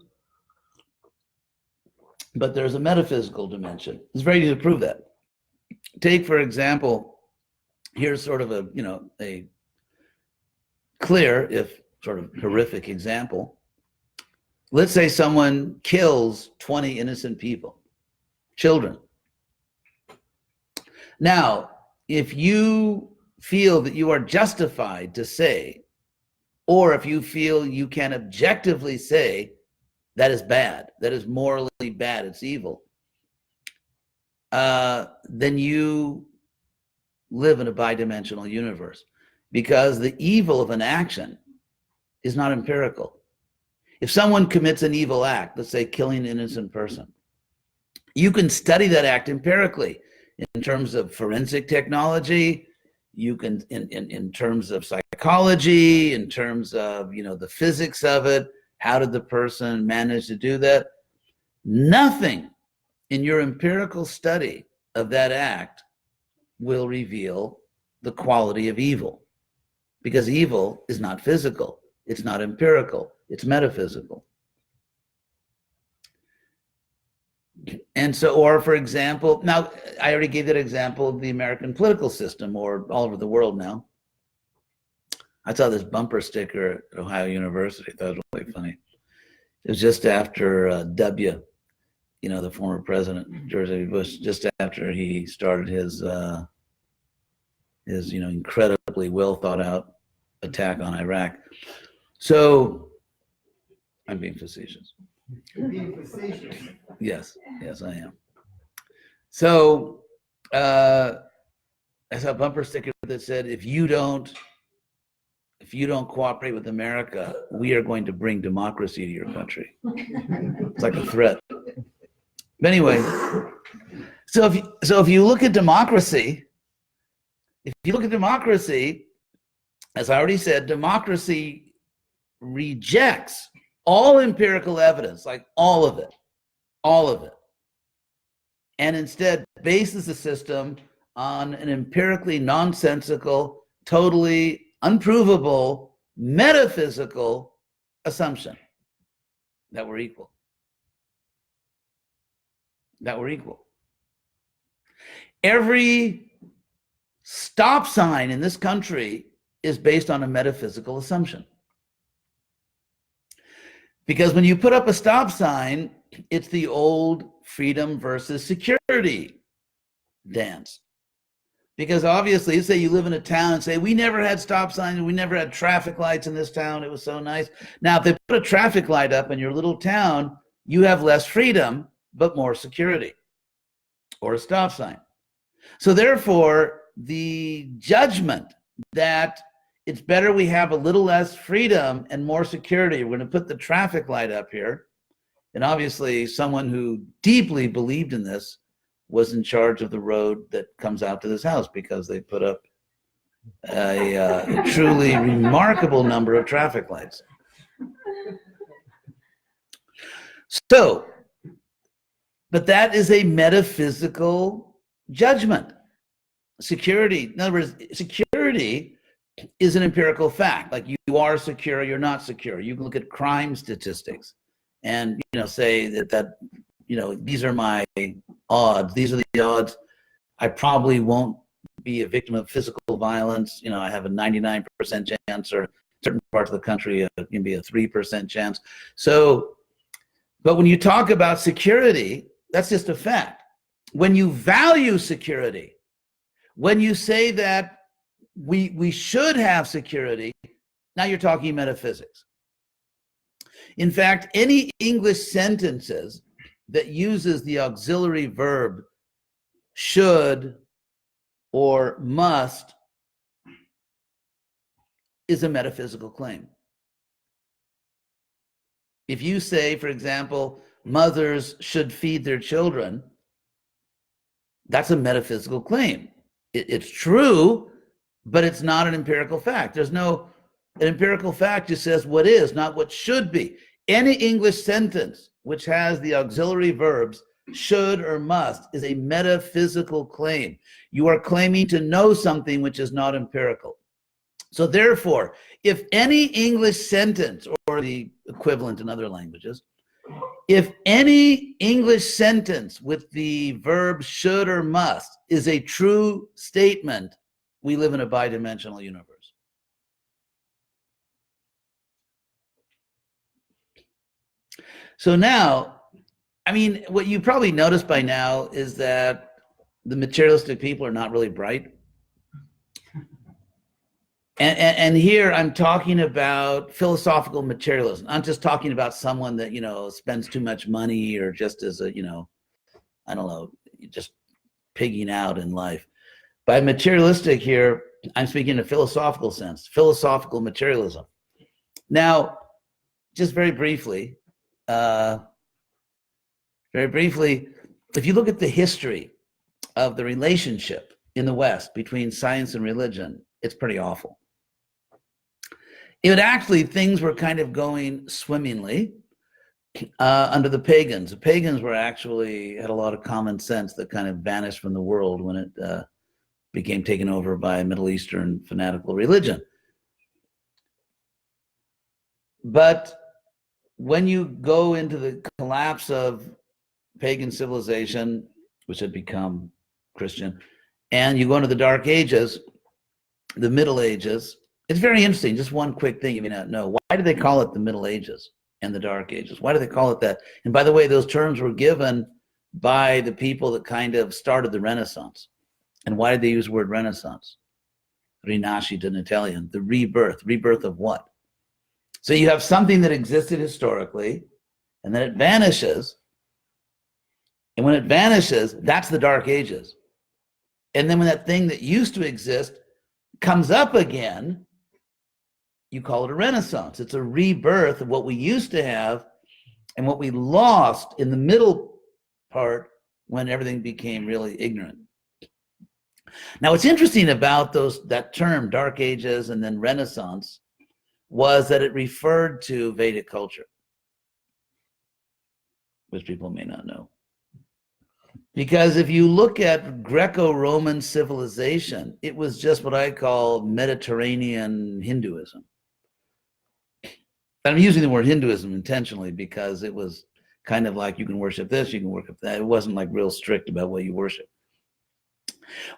S2: but there's a metaphysical dimension. It's very easy to prove that. Take, for example, here's sort of a clear, if sort of horrific example. Let's say someone kills 20 innocent people, children. Now, if you feel that you are justified to say, or if you feel you can objectively say that is bad, that is morally bad, it's evil, then you live in a bidimensional universe, because the evil of an action is not empirical. If someone commits an evil act, let's say killing an innocent person, you can study that act empirically in terms of forensic technology. You can, in terms of psychology, in terms of, the physics of it. How did the person manage to do that? Nothing in your empirical study of that act will reveal the quality of evil, because evil is not physical, it's not empirical, it's metaphysical. And so, or for example, now I already gave that example of the American political system, or all over the world now. I saw this bumper sticker at Ohio University. I thought it was really funny. It was just after W, the former president, George W. Bush, just after he started his incredibly well thought out attack on Iraq. So, I'm being facetious.
S3: You're being facetious.
S2: Yes, I am. So, I saw a bumper sticker that said, if you don't cooperate with America, we are going to bring democracy to your country. It's like a threat. But anyway, so if you look at democracy, as I already said, democracy rejects all empirical evidence, like all of it, and instead bases the system on an empirically nonsensical, totally unprovable, metaphysical assumption that we're equal. That we're equal. Every stop sign in this country is based on a metaphysical assumption. Because when you put up a stop sign, it's the old freedom versus security dance. Because obviously, say you live in a town and say, we never had stop signs, we never had traffic lights in this town, it was so nice. Now, if they put a traffic light up in your little town, you have less freedom, but more security, or a stop sign. So therefore, the judgment that it's better we have a little less freedom and more security, we're going to put the traffic light up here. And obviously, someone who deeply believed in this was in charge of the road that comes out to this house, because they put up a truly remarkable number of traffic lights. So, but that is a metaphysical judgment. Security, in other words, security is an empirical fact. Like, you are secure, you're not secure. You can look at crime statistics and, say that these are my odds. These are the odds. I probably won't be a victim of physical violence. I have a 99% chance, or certain parts of the country it can be a 3% chance. So, but when you talk about security, that's just a fact. When you value security, when you say that we should have security, now you're talking metaphysics. In fact, any English sentences that uses the auxiliary verb should or must is a metaphysical claim. If you say, for example, mothers should feed their children, that's a metaphysical claim. It's true, but it's not an empirical fact. There's no, an empirical fact just says what is, not what should be. Any English sentence which has the auxiliary verbs should or must is a metaphysical claim. You are claiming to know something which is not empirical. So therefore, if any English sentence, or the equivalent in other languages, if any English sentence with the verb should or must is a true statement, we live in a bidimensional universe. So now, what you probably noticed by now is that the materialistic people are not really bright. And here I'm talking about philosophical materialism. I'm just talking about someone that, spends too much money, or just as a, I don't know, just pigging out in life. By materialistic here, I'm speaking in a philosophical sense, philosophical materialism. Now, just very briefly, if you look at the history of the relationship in the West between science and religion, it's pretty awful. Things were kind of going swimmingly under the pagans. The pagans had a lot of common sense that kind of vanished from the world when it became taken over by a Middle Eastern fanatical religion. But when you go into the collapse of pagan civilization, which had become Christian, and you go into the Dark Ages, the Middle Ages, it's very interesting. Just one quick thing you may not know. Why do they call it the Middle Ages and the Dark Ages? Why do they call it that? And by the way, those terms were given by the people that kind of started the Renaissance. And why did they use the word Renaissance? Rinascita in Italian, the rebirth. Rebirth of what? So you have something that existed historically, and then it vanishes. And when it vanishes, that's the Dark Ages. And then when that thing that used to exist comes up again, you call it a Renaissance. It's a rebirth of what we used to have and what we lost in the middle part when everything became really ignorant. Now, what's interesting about that term, Dark Ages and then Renaissance, was that it referred to Vedic culture, which people may not know. Because if you look at Greco-Roman civilization, it was just what I call Mediterranean Hinduism. And I'm using the word Hinduism intentionally because it was kind of like you can worship this, you can worship that. It wasn't like real strict about what you worship.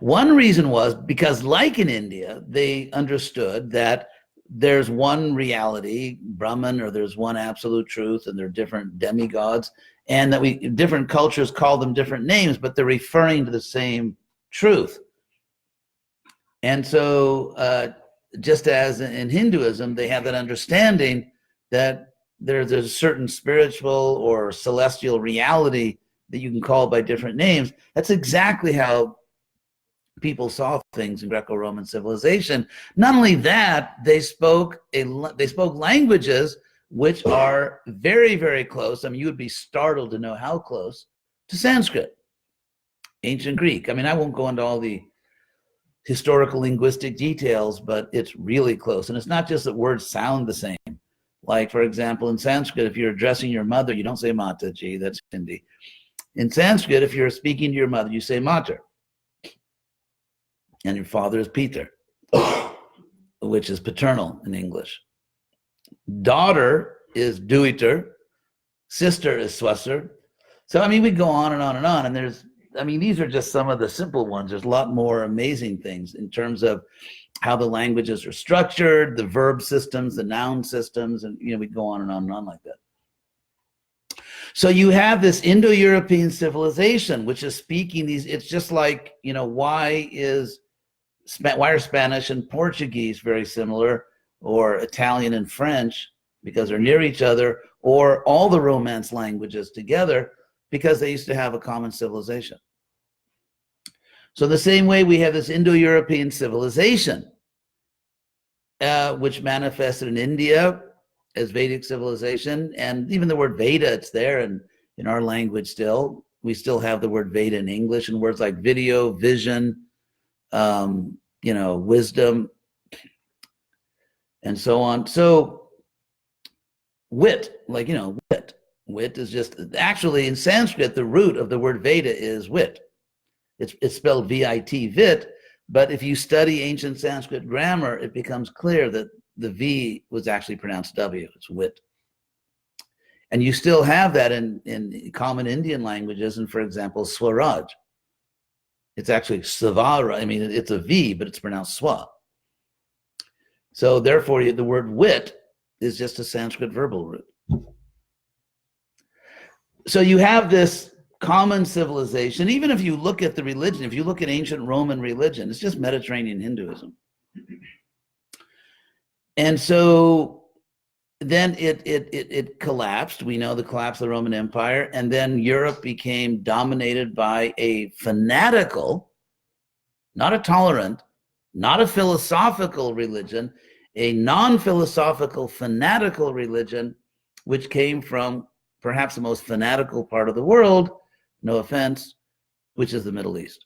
S2: One reason was because, like in India, they understood that there's one reality, Brahman, or there's one absolute truth, and there are different demigods, and that different cultures call them different names, but they're referring to the same truth. And so just as in Hinduism, they have that understanding that there's a certain spiritual or celestial reality that you can call by different names. That's exactly how people saw things in Greco-Roman civilization. Not only that, they spoke languages which are very, very close. I mean, you would be startled to know how close to Sanskrit, ancient Greek. I mean, I won't go into all the historical linguistic details, but it's really close. And it's not just that words sound the same. Like, for example, in Sanskrit, if you're addressing your mother, you don't say Mataji, that's Hindi. In Sanskrit, if you're speaking to your mother, you say Mater. And your father is Peter, which is paternal in English. Daughter is Duiter, sister is Swasser. So, I mean, we go on and on and on. And these are just some of the simple ones. There's a lot more amazing things in terms of how the languages are structured, the verb systems, the noun systems, and, we go on and on and on like that. So you have this Indo-European civilization, which is speaking these, it's just like, why are Spanish and Portuguese very similar, or Italian and French, because they're near each other, or all the Romance languages together, because they used to have a common civilization. So the same way we have this Indo-European civilization, which manifested in India as Vedic civilization, and even the word Veda, it's there in our language still. We still have the word Veda in English, and words like video, vision, wisdom, and so on. So wit, wit is just, actually in Sanskrit, the root of the word Veda is wit. It's spelled V-I-T, vit, but if you study ancient Sanskrit grammar, it becomes clear that the V was actually pronounced W, it's wit. And you still have that in common Indian languages, and for example, Swaraj. It's actually Svara. I mean, it's a V, but it's pronounced Swa. So therefore, the word wit is just a Sanskrit verbal root. So you have this common civilization. Even if you look at the religion, if you look at ancient Roman religion, it's just Mediterranean Hinduism. And so then it collapsed. We know the collapse of the Roman Empire, and then Europe became dominated by a fanatical, not a tolerant, not a philosophical religion, a non-philosophical, fanatical religion, which came from perhaps the most fanatical part of the world, no offense, which is the Middle East.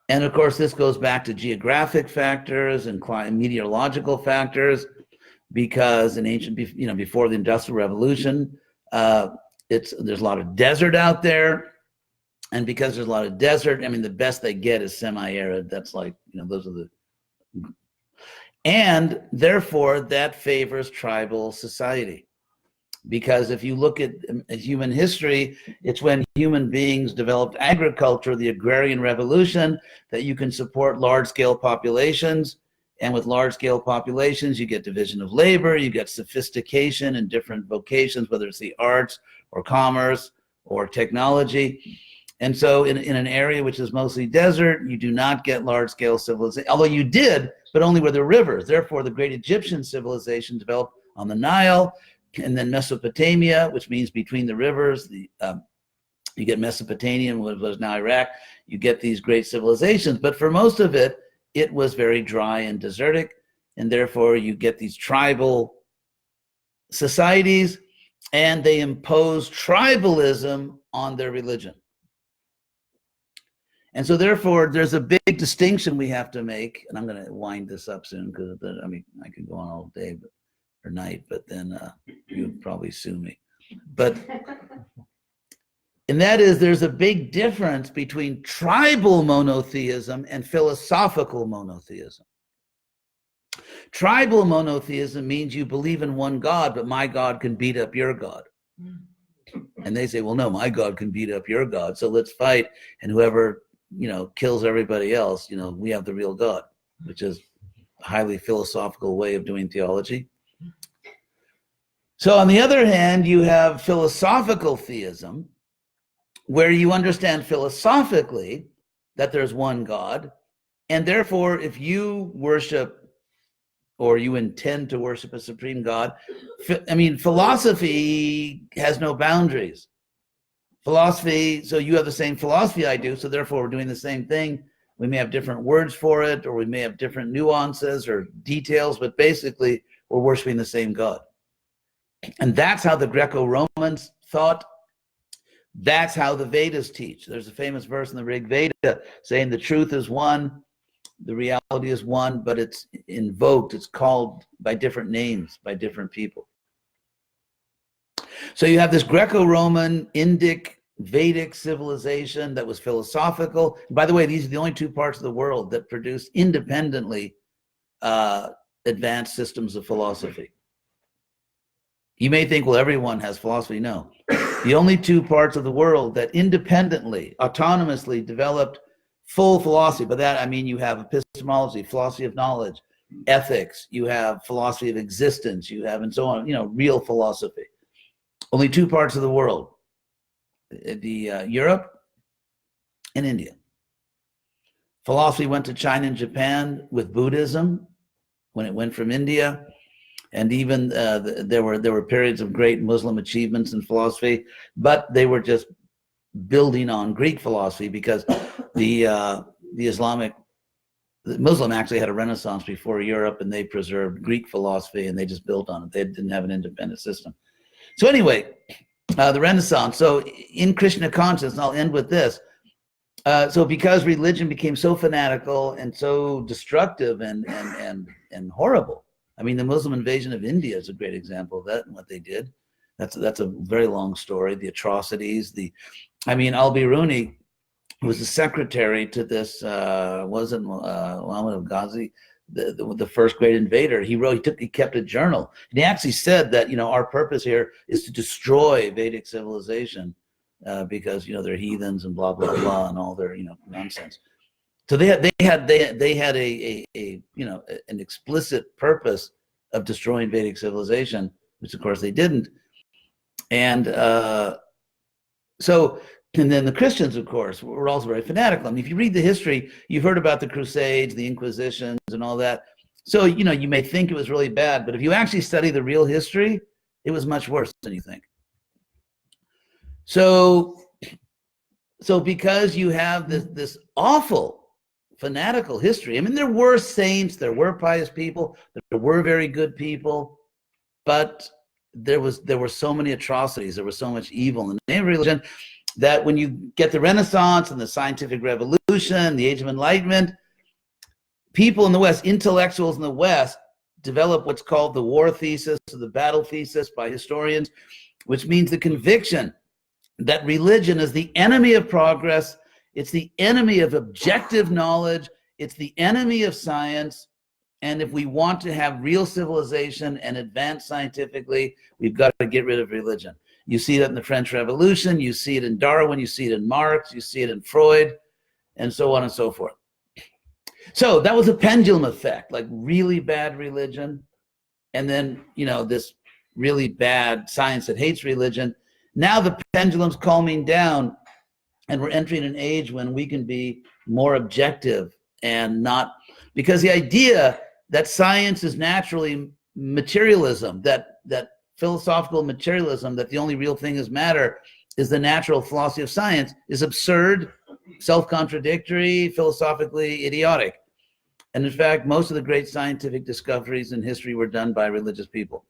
S2: And of course, this goes back to geographic factors and meteorological factors, because in ancient, before the Industrial Revolution, there's a lot of desert out there. And because there's a lot of desert, the best they get is semi-arid. That's like, those are the, and therefore that favors tribal society. Because if you look at human history, it's when human beings developed agriculture, the agrarian revolution, that you can support large-scale populations. And with large-scale populations, you get division of labor, you get sophistication in different vocations, whether it's the arts or commerce or technology. And so in an area which is mostly desert, you do not get large-scale civilization, although you did, but only where there are rivers. Therefore, the great Egyptian civilization developed on the Nile. And then Mesopotamia, which means between the rivers, you get Mesopotamia, what was now Iraq, you get these great civilizations. But for most of it, it was very dry and desertic, and therefore you get these tribal societies, and they impose tribalism on their religion. And so therefore, there's a big distinction we have to make, and I'm going to wind this up soon, because I could go on all day, or night, but then you would probably sue me. But And that is, there's a big difference between tribal monotheism and philosophical monotheism. Tribal monotheism means you believe in one God, but my God can beat up your God. And they say, well, no, my God can beat up your God, so let's fight. And whoever, kills everybody else, we have the real God, which is a highly philosophical way of doing theology. So on the other hand, you have philosophical theism, where you understand philosophically that there's one God, and therefore if you worship or you intend to worship a supreme God, philosophy has no boundaries. Philosophy, so you have the same philosophy I do, so therefore we're doing the same thing. We may have different words for it, or we may have different nuances or details, but basically we're worshiping the same God. And that's how the Greco-Romans thought. That's how the Vedas teach. There's a famous verse in the Rig Veda saying the truth is one, the reality is one, but it's invoked, it's called by different names, by different people. So you have this Greco-Roman, Indic, Vedic civilization that was philosophical. By the way, these are the only two parts of the world that produce independently advanced systems of philosophy. You may think, well, everyone has philosophy. No. The only two parts of the world that independently, autonomously developed full philosophy. By that, I mean you have epistemology, philosophy of knowledge, ethics, you have philosophy of existence, you have, and so on, real philosophy. Only two parts of the world, Europe and India. Philosophy went to China and Japan with Buddhism when it went from India. And even there were periods of great Muslim achievements in philosophy, but they were just building on Greek philosophy because the Muslim actually had a renaissance before Europe, and they preserved Greek philosophy and they just built on it. They didn't have an independent system. So anyway, the Renaissance. So in Krishna consciousness, and I'll end with this. So because religion became so fanatical and so destructive and horrible. I mean, the Muslim invasion of India is a great example of that and what they did. That's a very long story. The atrocities, Al-Biruni was the secretary to this, wasn't Muhammad Ghazi, the first great invader. He kept a journal. And he actually said that, our purpose here is to destroy Vedic civilization because, they're heathens and blah, blah, blah, and all their, nonsense. So they had an explicit purpose of destroying Vedic civilization, which of course they didn't. And and then the Christians, of course, were also very fanatical. I mean, if you read the history, you've heard about the Crusades, the Inquisitions, and all that. So, you may think it was really bad, but if you actually study the real history, it was much worse than you think. So because you have this awful fanatical history. I mean, there were saints, there were pious people, there were very good people, but there were so many atrocities, there was so much evil in the name of religion that when you get the Renaissance and the scientific revolution, the Age of Enlightenment, people in the West, intellectuals in the West, develop what's called the War Thesis, or the battle thesis by historians, which means the conviction that religion is the enemy of progress. It's the enemy of objective knowledge. It's the enemy of science. And if we want to have real civilization and advance scientifically, we've got to get rid of religion. You see that in the French Revolution. You see it in Darwin. You see it in Marx. You see it in Freud, and so on and so forth. So that was a pendulum effect, like really bad religion, and then, this really bad science that hates religion. Now the pendulum's calming down, and we're entering an age when we can be more objective and not, because the idea that science is naturally materialism, that philosophical materialism, that the only real thing is matter, is the natural philosophy of science, is absurd, self-contradictory, philosophically idiotic. And in fact, most of the great scientific discoveries in history were done by religious people.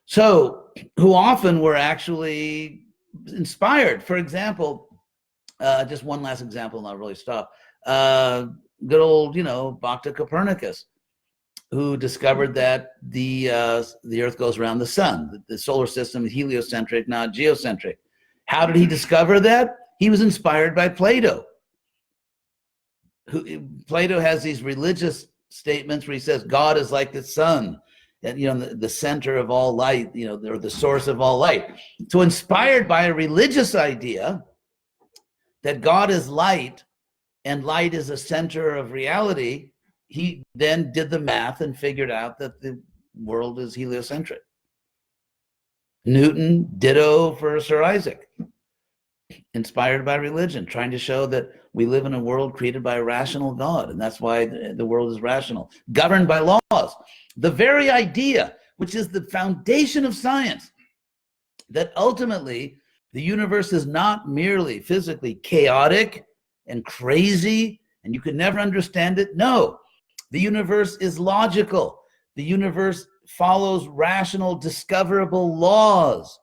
S2: So, who often were actually inspired. For example, just one last example and I'll really stop. Good old, Bhakta Copernicus, who discovered that the Earth goes around the sun. The solar system is heliocentric, not geocentric. How did he discover that? He was inspired by Plato. Plato has these religious statements where he says God is like the sun, and the center of all light, or the source of all light. So inspired by a religious idea that God is light and light is a center of reality, he then did the math and figured out that the world is heliocentric. Newton, ditto for Sir Isaac. Inspired by religion, trying to show that we live in a world created by a rational God, and that's why the world is rational, governed by laws. The very idea, which is the foundation of science, that ultimately the universe is not merely physically chaotic and crazy, and you could never understand it. No, the universe is logical. The universe follows rational, discoverable laws.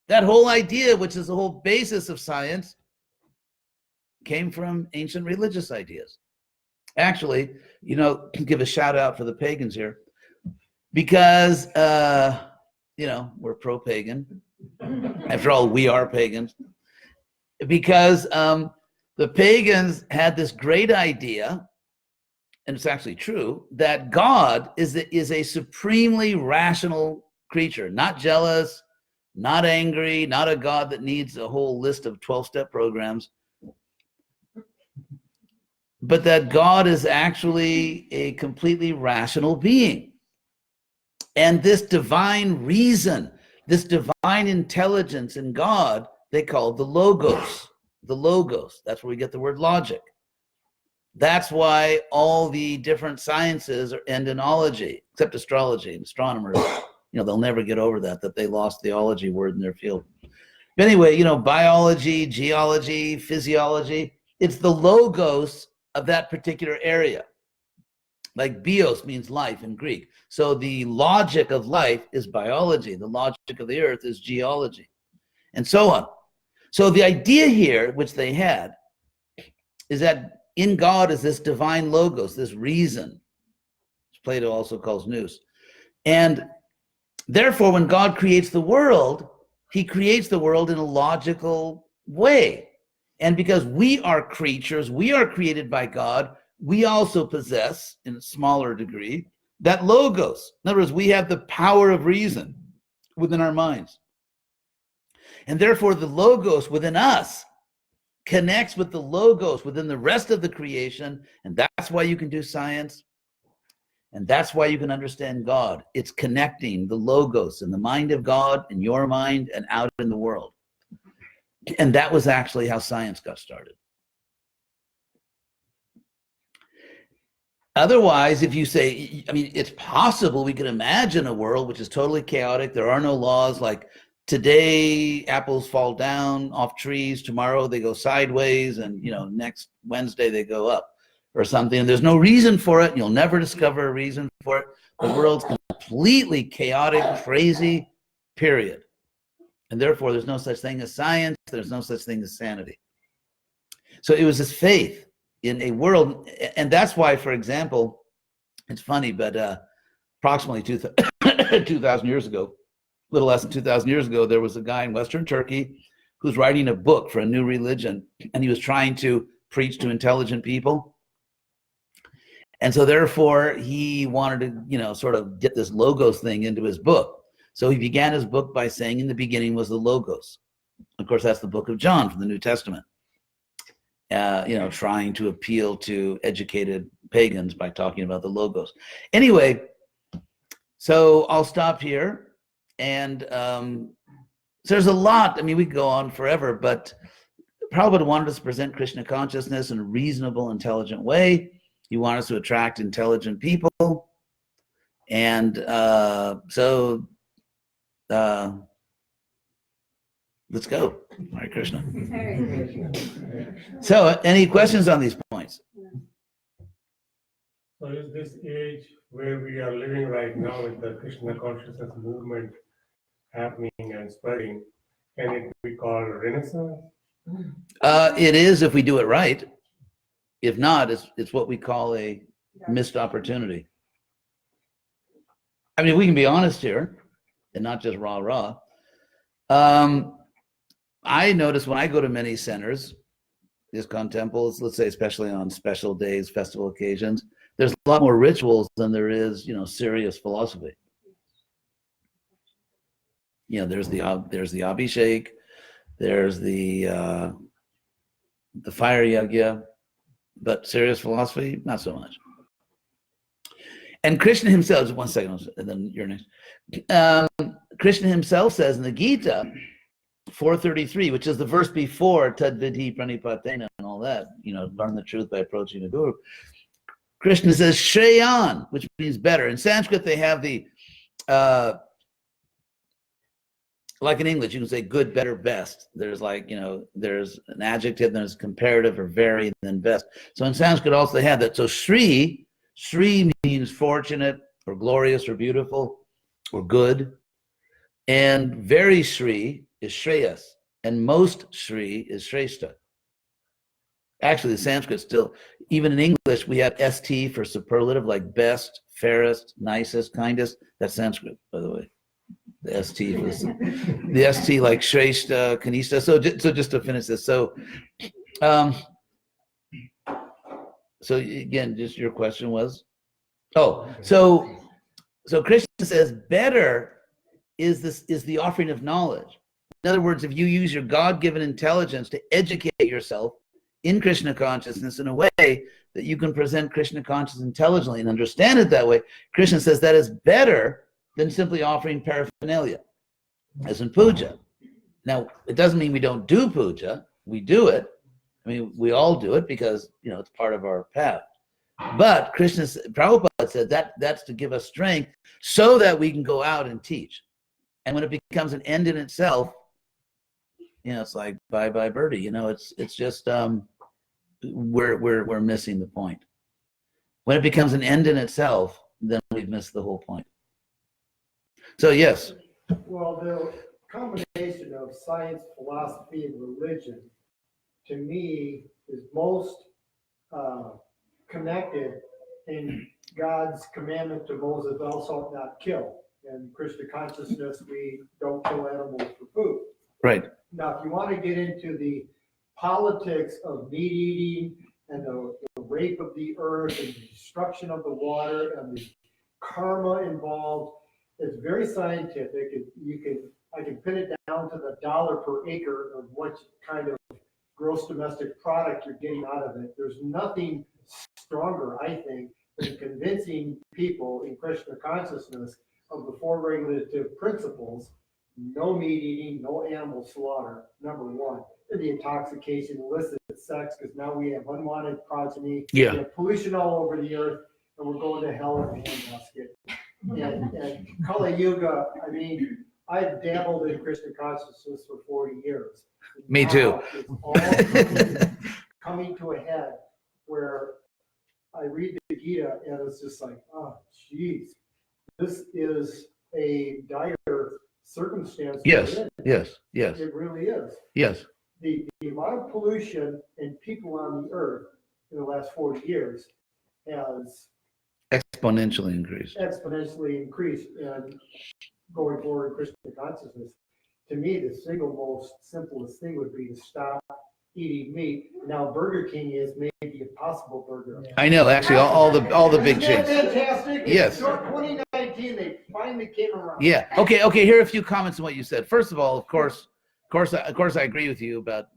S2: That whole idea, which is the whole basis of science, came from ancient religious ideas. Actually, give a shout out for the pagans here, because, we're pro-pagan. After all, we are pagans. Because the pagans had this great idea, and it's actually true, that God is a supremely rational creature, not jealous, not angry, not a God that needs a whole list of 12-step programs, but that God is actually a completely rational being. And this divine reason, this divine intelligence in God, they call the logos. The logos, that's where we get the word logic. That's why all the different sciences end in ology, except astrology and astronomers. They'll never get over that they lost the ology word in their field. But anyway, biology, geology, physiology, it's the logos of that particular area. Like bios means life in Greek. So the logic of life is biology. The logic of the earth is geology, and so on. So the idea here, which they had, is that in God is this divine logos, this reason, which Plato also calls nous. And therefore, when God creates the world, he creates the world in a logical way. And because we are creatures, we are created by God, we also possess, in a smaller degree, that logos. In other words, we have the power of reason within our minds. And therefore, the logos within us connects with the logos within the rest of the creation, and that's why you can do science. And that's why you can understand God. It's connecting the logos in the mind of God, in your mind, and out in the world. And that was actually how science got started. Otherwise, if you say, it's possible we could imagine a world which is totally chaotic. There are no laws, like today apples fall down off trees, tomorrow they go sideways, and next Wednesday they go up, or something, and there's no reason for it. You'll never discover a reason for it. The world's completely chaotic, crazy, period. And therefore, there's no such thing as science. There's no such thing as sanity. So it was this faith in a world, and that's why, for example, it's funny, but approximately 2,000 years ago, a little less than 2,000 years ago, there was a guy in Western Turkey who's writing a book for a new religion, and he was trying to preach to intelligent people. And so therefore, he wanted to, sort of get this logos thing into his book. So he began his book by saying, in the beginning was the logos. Of course, that's the book of John from the New Testament. Trying to appeal to educated pagans by talking about the logos. Anyway, so I'll stop here. And so there's a lot. We could go on forever, but Prabhupada wanted us to present Krishna consciousness in a reasonable, intelligent way. He wanted us to attract intelligent people. And let's go. Hare Krishna. So, any questions on these points?
S4: So is this age where we are living right now with the Krishna consciousness movement happening and spreading, can it be called Renaissance?
S2: It is if we do it right. If not, it's what we call a missed opportunity. We can be honest here and not just rah-rah. I notice when I go to many centers, ISKCON temples, let's say especially on special days, festival occasions, there's a lot more rituals than there is, serious philosophy. There's the Abhishek, there's the fire yagya, but serious philosophy, not so much. And Krishna himself, one second, and then you're next. Krishna himself says in the Gita 4:33, which is the verse before Tadvidhi Pranipatena and all that, learn the truth by approaching the Guru. Krishna says Shreyan, which means better. In Sanskrit, they have the like in English, you can say good, better, best. There's there's an adjective, then there's comparative or very, then best. So in Sanskrit also they have that. So Shri means fortunate or glorious or beautiful or good. And very Shri is Shreyas. And most Shri is Shrestha. Actually, the Sanskrit still, even in English, we have ST for superlative, like best, fairest, nicest, kindest. That's Sanskrit, by the way. The ST was the ST like Shrestha, Kanishta. So just to finish this, so again, just your question was, so Krishna says better is the offering of knowledge. In other words, if you use your God-given intelligence to educate yourself in Krishna consciousness in a way that you can present Krishna consciousness intelligently and understand it that way, Krishna says that is better than simply offering paraphernalia, as in puja. Now, it doesn't mean we don't do puja. We do it. I mean, we all do it because, it's part of our path. But Prabhupada said that's to give us strength so that we can go out and teach. And when it becomes an end in itself, it's like bye-bye birdie. It's just we're missing the point. When it becomes an end in itself, then we've missed the whole point. So yes.
S3: Well, the combination of science, philosophy, and religion, to me, is most connected in God's commandment to Moses, thou shalt not kill. In Krishna consciousness, we don't kill animals for food.
S2: Right.
S3: Now, if you want to get into the politics of meat eating and the rape of the earth and the destruction of the water and the karma involved, it's very scientific. I can pin it down to the dollar per acre of what kind of gross domestic product you're getting out of it. There's nothing stronger, I think, than convincing people in Krishna consciousness of the four regulative principles: no meat eating, no animal slaughter, number one. And the intoxication, illicit sex, because now we have unwanted progeny.
S2: Yeah.
S3: We have pollution all over the earth, and we're going to hell in a handbasket. And Kali Yuga, I mean, I've dabbled in Krishna consciousness for 40 years.
S2: Me too.
S3: It's all coming to a head where I read the Gita and it's just like, oh, geez, this is a dire circumstance.
S2: Yes.
S3: It really is.
S2: Yes.
S3: The amount of pollution and people on the earth in the last 40 years has
S2: Exponentially increased.
S3: And going forward in Krishna consciousness, to me, the single most simplest thing would be to stop eating meat. Now, Burger King is maybe a possible burger.
S2: I know, actually, all the big
S3: Isn't that
S2: chains.
S3: fantastic?
S2: Yes.
S3: In 2019, they finally came around.
S2: Yeah. Okay. Here are a few comments on what you said. First of all, of course, I agree with you about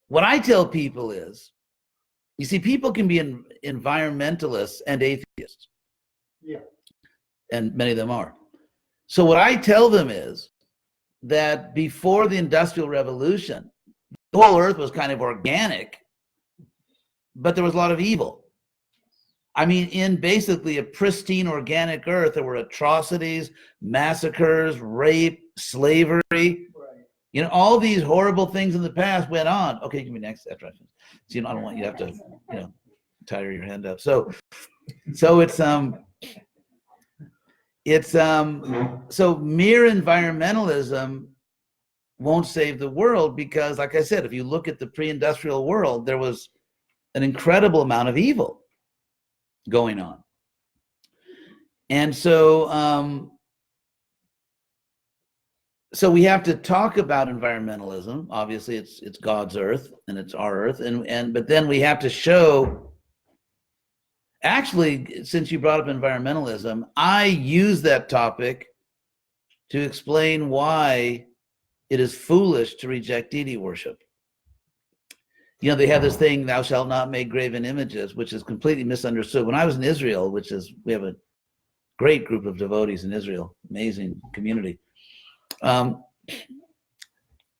S2: what I tell people is, you see, people can be environmentalists and atheists.
S3: Yeah.
S2: And many of them are. So what I tell them is that before the Industrial Revolution, the whole earth was kind of organic, but there was a lot of evil. I mean, in basically a pristine organic earth, there were atrocities, massacres, rape, slavery.
S3: Right.
S2: All these horrible things in the past went on. Okay, give me next after I finish. So, I don't want you to have to, tire your hand up. So so mere environmentalism won't save the world because, like I said, if you look at the pre-industrial world, there was an incredible amount of evil going on. And so so we have to talk about environmentalism. Obviously, it's God's earth and it's our earth, and but then we have to show. Actually, since you brought up environmentalism, I use that topic to explain why it is foolish to reject deity worship. You know, they have this thing, thou shalt not make graven images, which is completely misunderstood. When I was in Israel, we have a great group of devotees in Israel, amazing community. I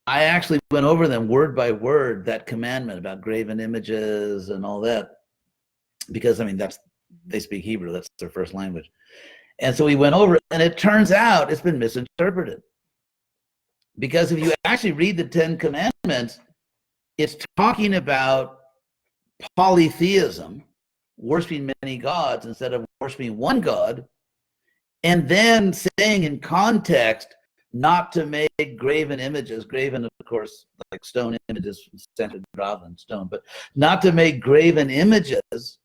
S2: actually went over them word by word, that commandment about graven images and all that, because I mean, they speak Hebrew, that's their first language. And so we went over it, and it turns out it's been misinterpreted. Because if you actually read the Ten Commandments, it's talking about polytheism, worshiping many gods instead of worshiping one God, and then saying in context not to make graven images, graven, of course, like stone images, centered Graven, stone, but not to make graven images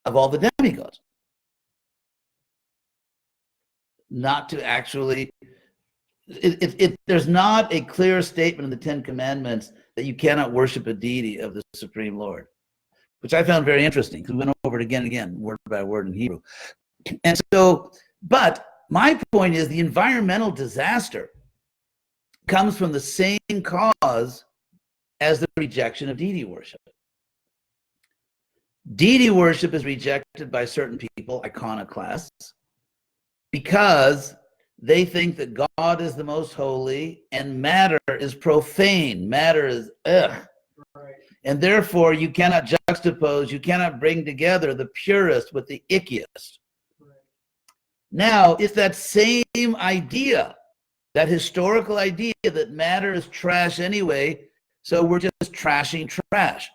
S2: of all the demigods. Not to actually, there's not a clear statement in the Ten Commandments that you cannot worship a deity of the Supreme Lord, which I found very interesting because we went over it again and again, word by word in Hebrew. And so, but my point is the environmental disaster comes from the same cause as the rejection of deity worship. Deity worship is rejected by certain people, iconoclasts, because they think that God is the most holy and matter is profane. Matter is ugh.
S3: Right.
S2: And therefore you cannot juxtapose, you cannot bring together the purest with the ickiest.
S3: Right.
S2: Now, it's that same idea, that historical idea that matter is trash anyway, so we're just trashing trash.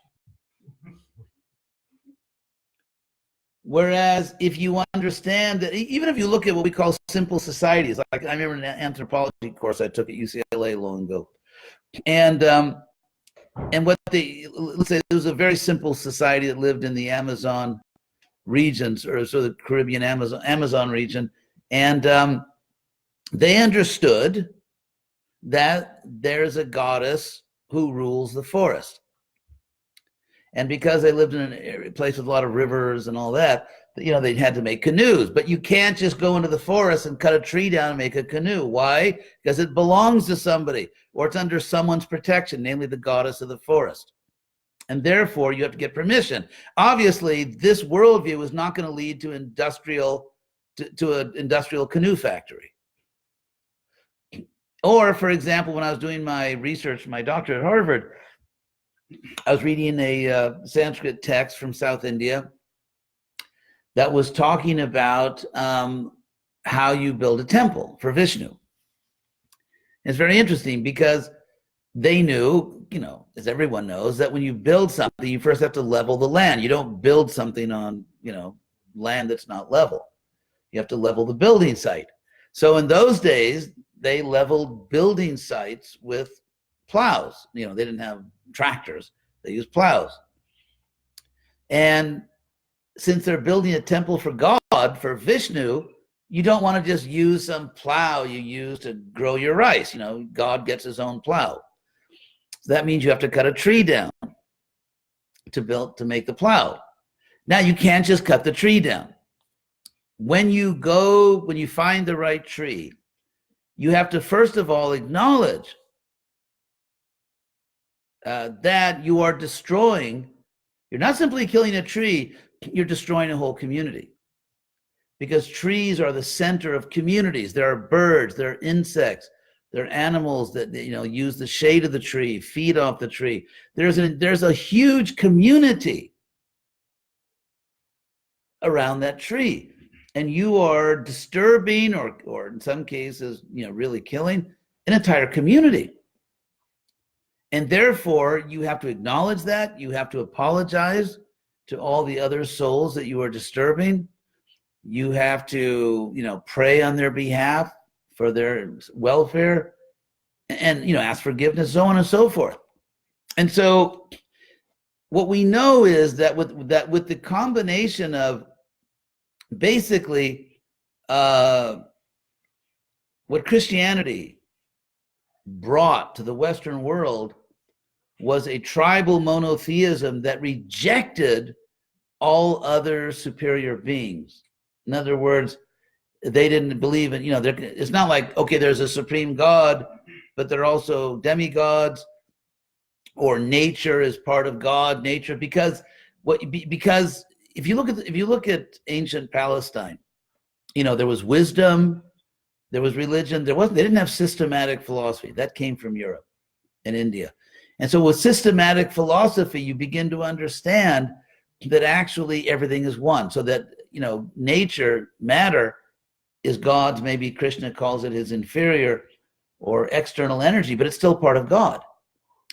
S2: Whereas if you understand that, even if you look at what we call simple societies, like I remember an anthropology course I took at UCLA long ago, and what let's say there was a very simple society that lived in the Amazon regions, or so the Caribbean Amazon region, and they understood that there's a goddess who rules the forest. And because they lived in a place with a lot of rivers and all that, you know, they had to make canoes. But you can't just go into the forest and cut a tree down and make a canoe. Why? Because it belongs to somebody, or it's under someone's protection, namely the goddess of the forest. And therefore, you have to get permission. Obviously, this worldview is not going to lead to an industrial canoe factory. Or, for example, when I was doing my research, my doctorate at Harvard, I was reading a Sanskrit text from South India that was talking about how you build a temple for Vishnu. It's very interesting because they knew, you know, as everyone knows, that when you build something, you first have to level the land. You don't build something on, you know, land that's not level. You have to level the building site. So in those days, they leveled building sites with plows. You know, they didn't have tractors, they used plows. And since they're building a temple for God, for Vishnu, you don't want to just use some plow you use to grow your rice. You know, God gets his own plow. So that means you have to cut a tree down to make the plow. Now you can't just cut the tree down. When you find the right tree, you have to first of all acknowledge that you are destroying, you're not simply killing a tree, you're destroying a whole community. Because trees are the center of communities. There are birds, there are insects, there are animals that, you know, use the shade of the tree, feed off the tree. There's a huge community around that tree. And you are disturbing, or in some cases, you know, really killing an entire community. And therefore, you have to acknowledge that. You have to apologize to all the other souls that you are disturbing. You have to, you know, pray on their behalf for their welfare, and, you know, ask forgiveness, so on and so forth. And so, what we know is that with the combination of basically what Christianity brought to the Western world was a tribal monotheism that rejected all other superior beings. In other words, they didn't believe in, it's not like, okay, there's a supreme God, but there are also demigods, or nature is part of God, because if you look at ancient Palestine, there was wisdom, there was religion, they didn't have systematic philosophy. That came from Europe and India. And so with systematic philosophy, you begin to understand that actually everything is one. So that, nature, matter, is God's, maybe Krishna calls it his inferior or external energy, but it's still part of God.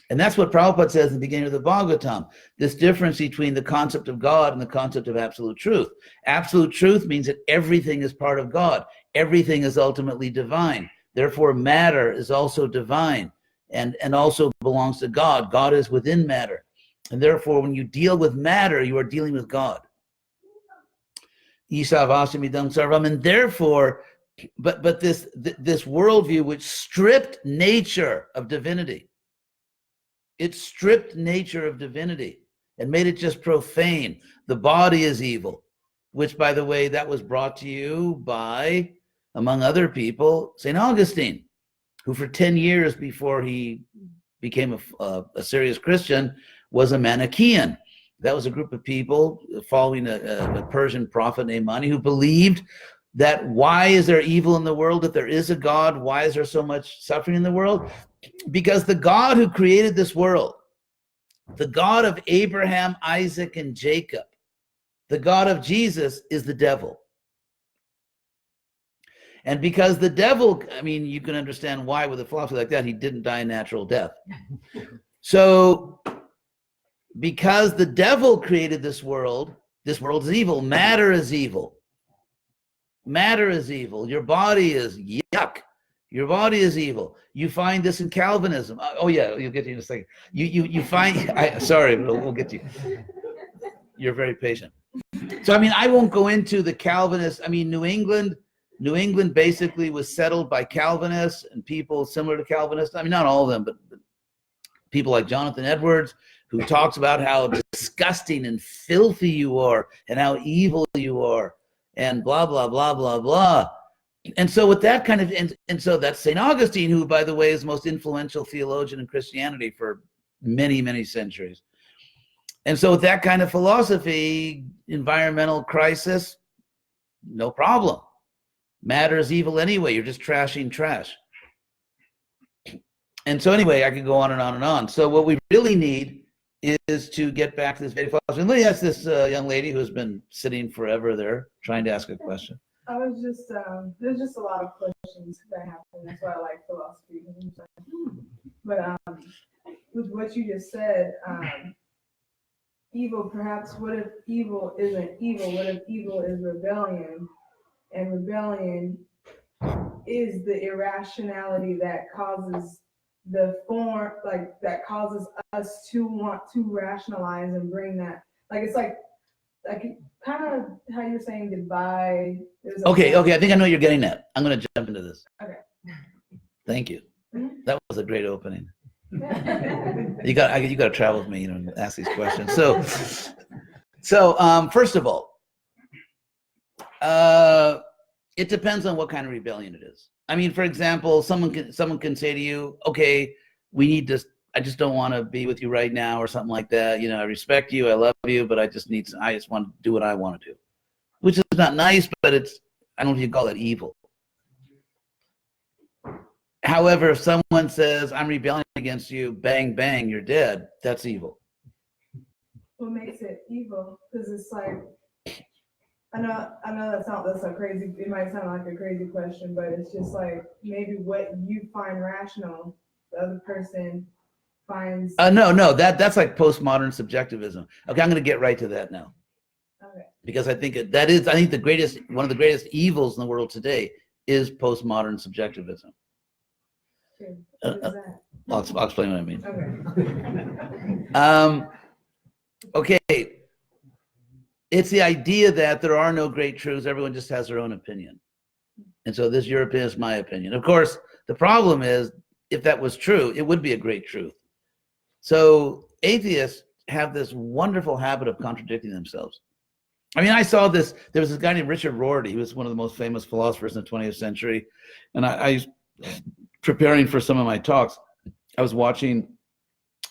S2: And that's what Prabhupada says in the beginning of the Bhagavatam, this difference between the concept of God and the concept of absolute truth. Absolute truth means that everything is part of God. Everything is ultimately divine. Therefore, matter is also divine and also belongs to God. God is within matter. And therefore, when you deal with matter, you are dealing with God. Isavasamidam sarvam. And therefore, but this worldview which stripped nature of divinity, it stripped nature of divinity and made it just profane. The body is evil, which, by the way, that was brought to you by, among other people, St. Augustine, who for 10 years before he became a serious Christian was a Manichaean. That was a group of people following a Persian prophet named Mani, who believed that why is there evil in the world? If there is a God, why is there so much suffering in the world? Because the God who created this world, the God of Abraham, Isaac, and Jacob, the God of Jesus, is the devil. And because the devil, you can understand why with a philosophy like that, he didn't die a natural death. So because the devil created this world is evil. Matter is evil. Matter is evil. Your body is yuck. Your body is evil. You find this in Calvinism. Oh yeah, you'll get to in a second. You find. Sorry, we'll get to you. You're very patient. So I won't go into the Calvinists. New England basically was settled by Calvinists and people similar to Calvinists. Not all of them, but people like Jonathan Edwards, who talks about how disgusting and filthy you are and how evil you are and blah, blah, blah, blah, blah. And so with that kind of, and so that's St. Augustine, who, by the way, is the most influential theologian in Christianity for many, many centuries. And so with that kind of philosophy, environmental crisis, no problem. Matter is evil anyway. You're just trashing trash. And so anyway, I could go on and on and on. So what we really need is to get back to this Vedic philosophy. And let me ask this young lady who has been sitting forever there trying to ask a question.
S5: I was just, there's just a lot of questions that happen. That's why I like philosophy. But with what you just said, evil, perhaps, what if evil isn't evil? What if evil is rebellion? And rebellion is the irrationality that causes the form, that causes us to want to rationalize and bring that, it's like kind of how you're saying goodbye.
S2: Okay, I think I know what you're getting at. I'm going to jump into this.
S5: Okay.
S2: Thank you.
S5: Mm-hmm.
S2: That was a great opening. You got to travel with me, and ask these questions. So first of all, it depends on what kind of rebellion it is. For example, someone can say to you, okay, I just don't want to be with you right now, or something like that. I respect you, I love you, but I just want to do what I want to do, which is not nice, but I don't know if you call it evil. However, if someone says, I'm rebelling against you, bang, bang, you're dead, that's evil.
S5: What makes it evil? Because it's like, I know that's a crazy, it might sound like a crazy question, but it's just like maybe what you find rational, the other person finds.
S2: No, that's like postmodern subjectivism. Okay, I'm going to get right to that now.
S5: Okay.
S2: Because I think one of the greatest evils in the world today is postmodern subjectivism.
S5: Okay. What is that?
S2: I'll explain what I mean.
S5: Okay.
S2: Okay. It's the idea that there are no great truths. Everyone just has their own opinion. And so your opinion is my opinion. Of course, the problem is if that was true, it would be a great truth. So atheists have this wonderful habit of contradicting themselves. I mean, I saw this, there was this guy named Richard Rorty. He was one of the most famous philosophers in the 20th century. And I preparing for some of my talks, I was watching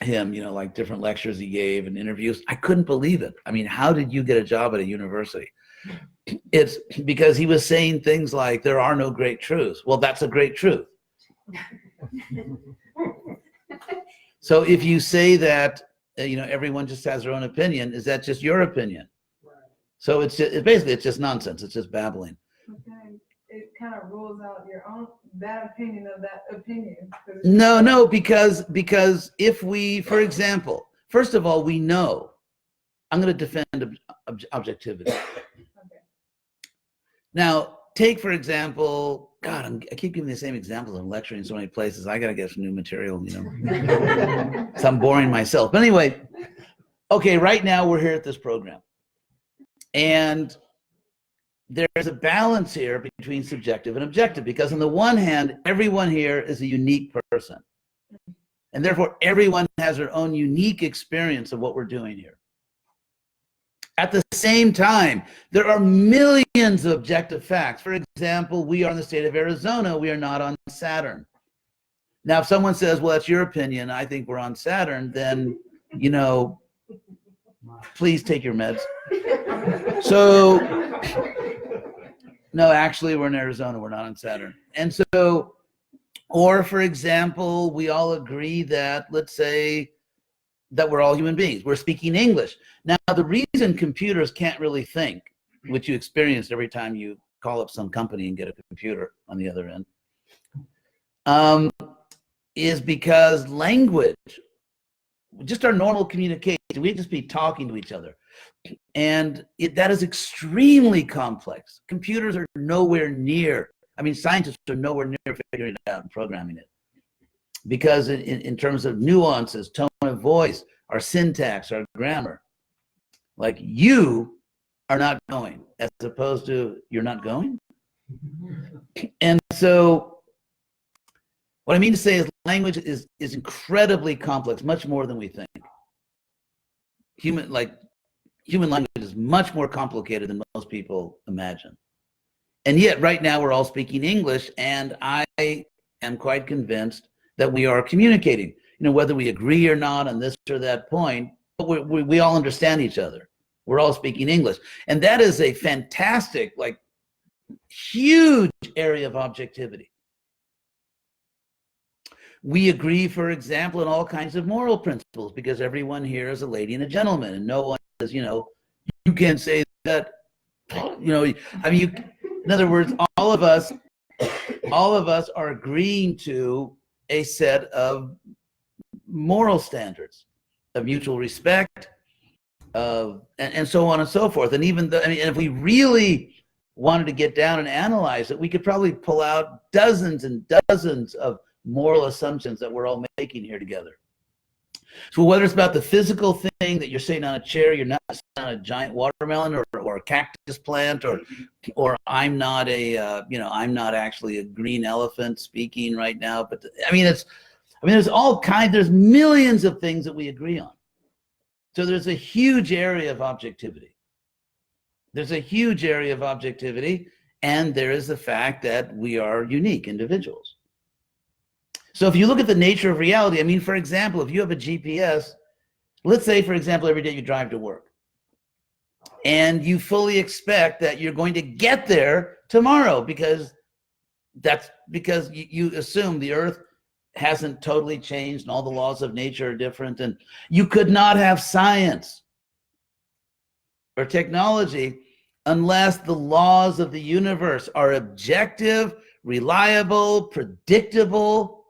S2: him, like different lectures he gave and interviews. I couldn't believe it. I mean, how did you get a job at a university? It's because he was saying things like, there are no great truths. Well, that's a great truth. So if you say that, everyone just has their own opinion, is that just your opinion? So it's just nonsense. It's just babbling.
S5: Okay. It kind of rules out that opinion of that opinion.
S2: No, because if we, for example, first of all, we know, I'm going to defend objectivity.
S5: Okay.
S2: Now, take, for example, God, I keep giving the same examples. I'm lecturing in so many places. I got to get some new material, So I'm boring myself. But anyway, okay, right now we're here at this program. And there's a balance here between subjective and objective, because on the one hand, everyone here is a unique person. And therefore, everyone has their own unique experience of what we're doing here. At the same time, there are millions of objective facts. For example, we are in the state of Arizona. We are not on Saturn. Now, if someone says, well, that's your opinion, I think we're on Saturn, then, please take your meds. So, no, actually, we're in Arizona. We're not on Saturn. And so, or for example, we all agree that, let's say, that we're all human beings. We're speaking English. Now, the reason computers can't really think, which you experience every time you call up some company and get a computer on the other end, is because language, just our normal communication, we just be talking to each other. And that is extremely complex. Computers are nowhere near, scientists are nowhere near figuring it out and programming it. Because in terms of nuances, tone of voice, our syntax, our grammar, like you are not going, as opposed to you're not going. And so what I mean to say is language is incredibly complex, much more than we think. Human language is much more complicated than most people imagine. And yet right now we're all speaking English, and I am quite convinced that we are communicating, whether we agree or not on this or that point, but we all understand each other. We're all speaking English. And that is a fantastic, huge area of objectivity. We agree, for example, in all kinds of moral principles, because everyone here is a lady and a gentleman, and no one says, you can't say that, in other words, all of us are agreeing to a set of moral standards of mutual respect, and so on and so forth. And even and if we really wanted to get down and analyze it, we could probably pull out dozens and dozens of moral assumptions that we're all making here together. So whether it's about the physical thing that you're sitting on a chair, you're not sitting on a giant watermelon or a cactus plant, or I'm not I'm not actually a green elephant speaking right now. But there's all kinds. There's millions of things that we agree on. So there's a huge area of objectivity. There's a huge area of objectivity, and there is the fact that we are unique individuals. So if you look at the nature of reality, for example, if you have a GPS, let's say, for example, every day you drive to work, and you fully expect that you're going to get there tomorrow because you assume the earth hasn't totally changed and all the laws of nature are different, and you could not have science or technology unless the laws of the universe are objective, reliable, predictable.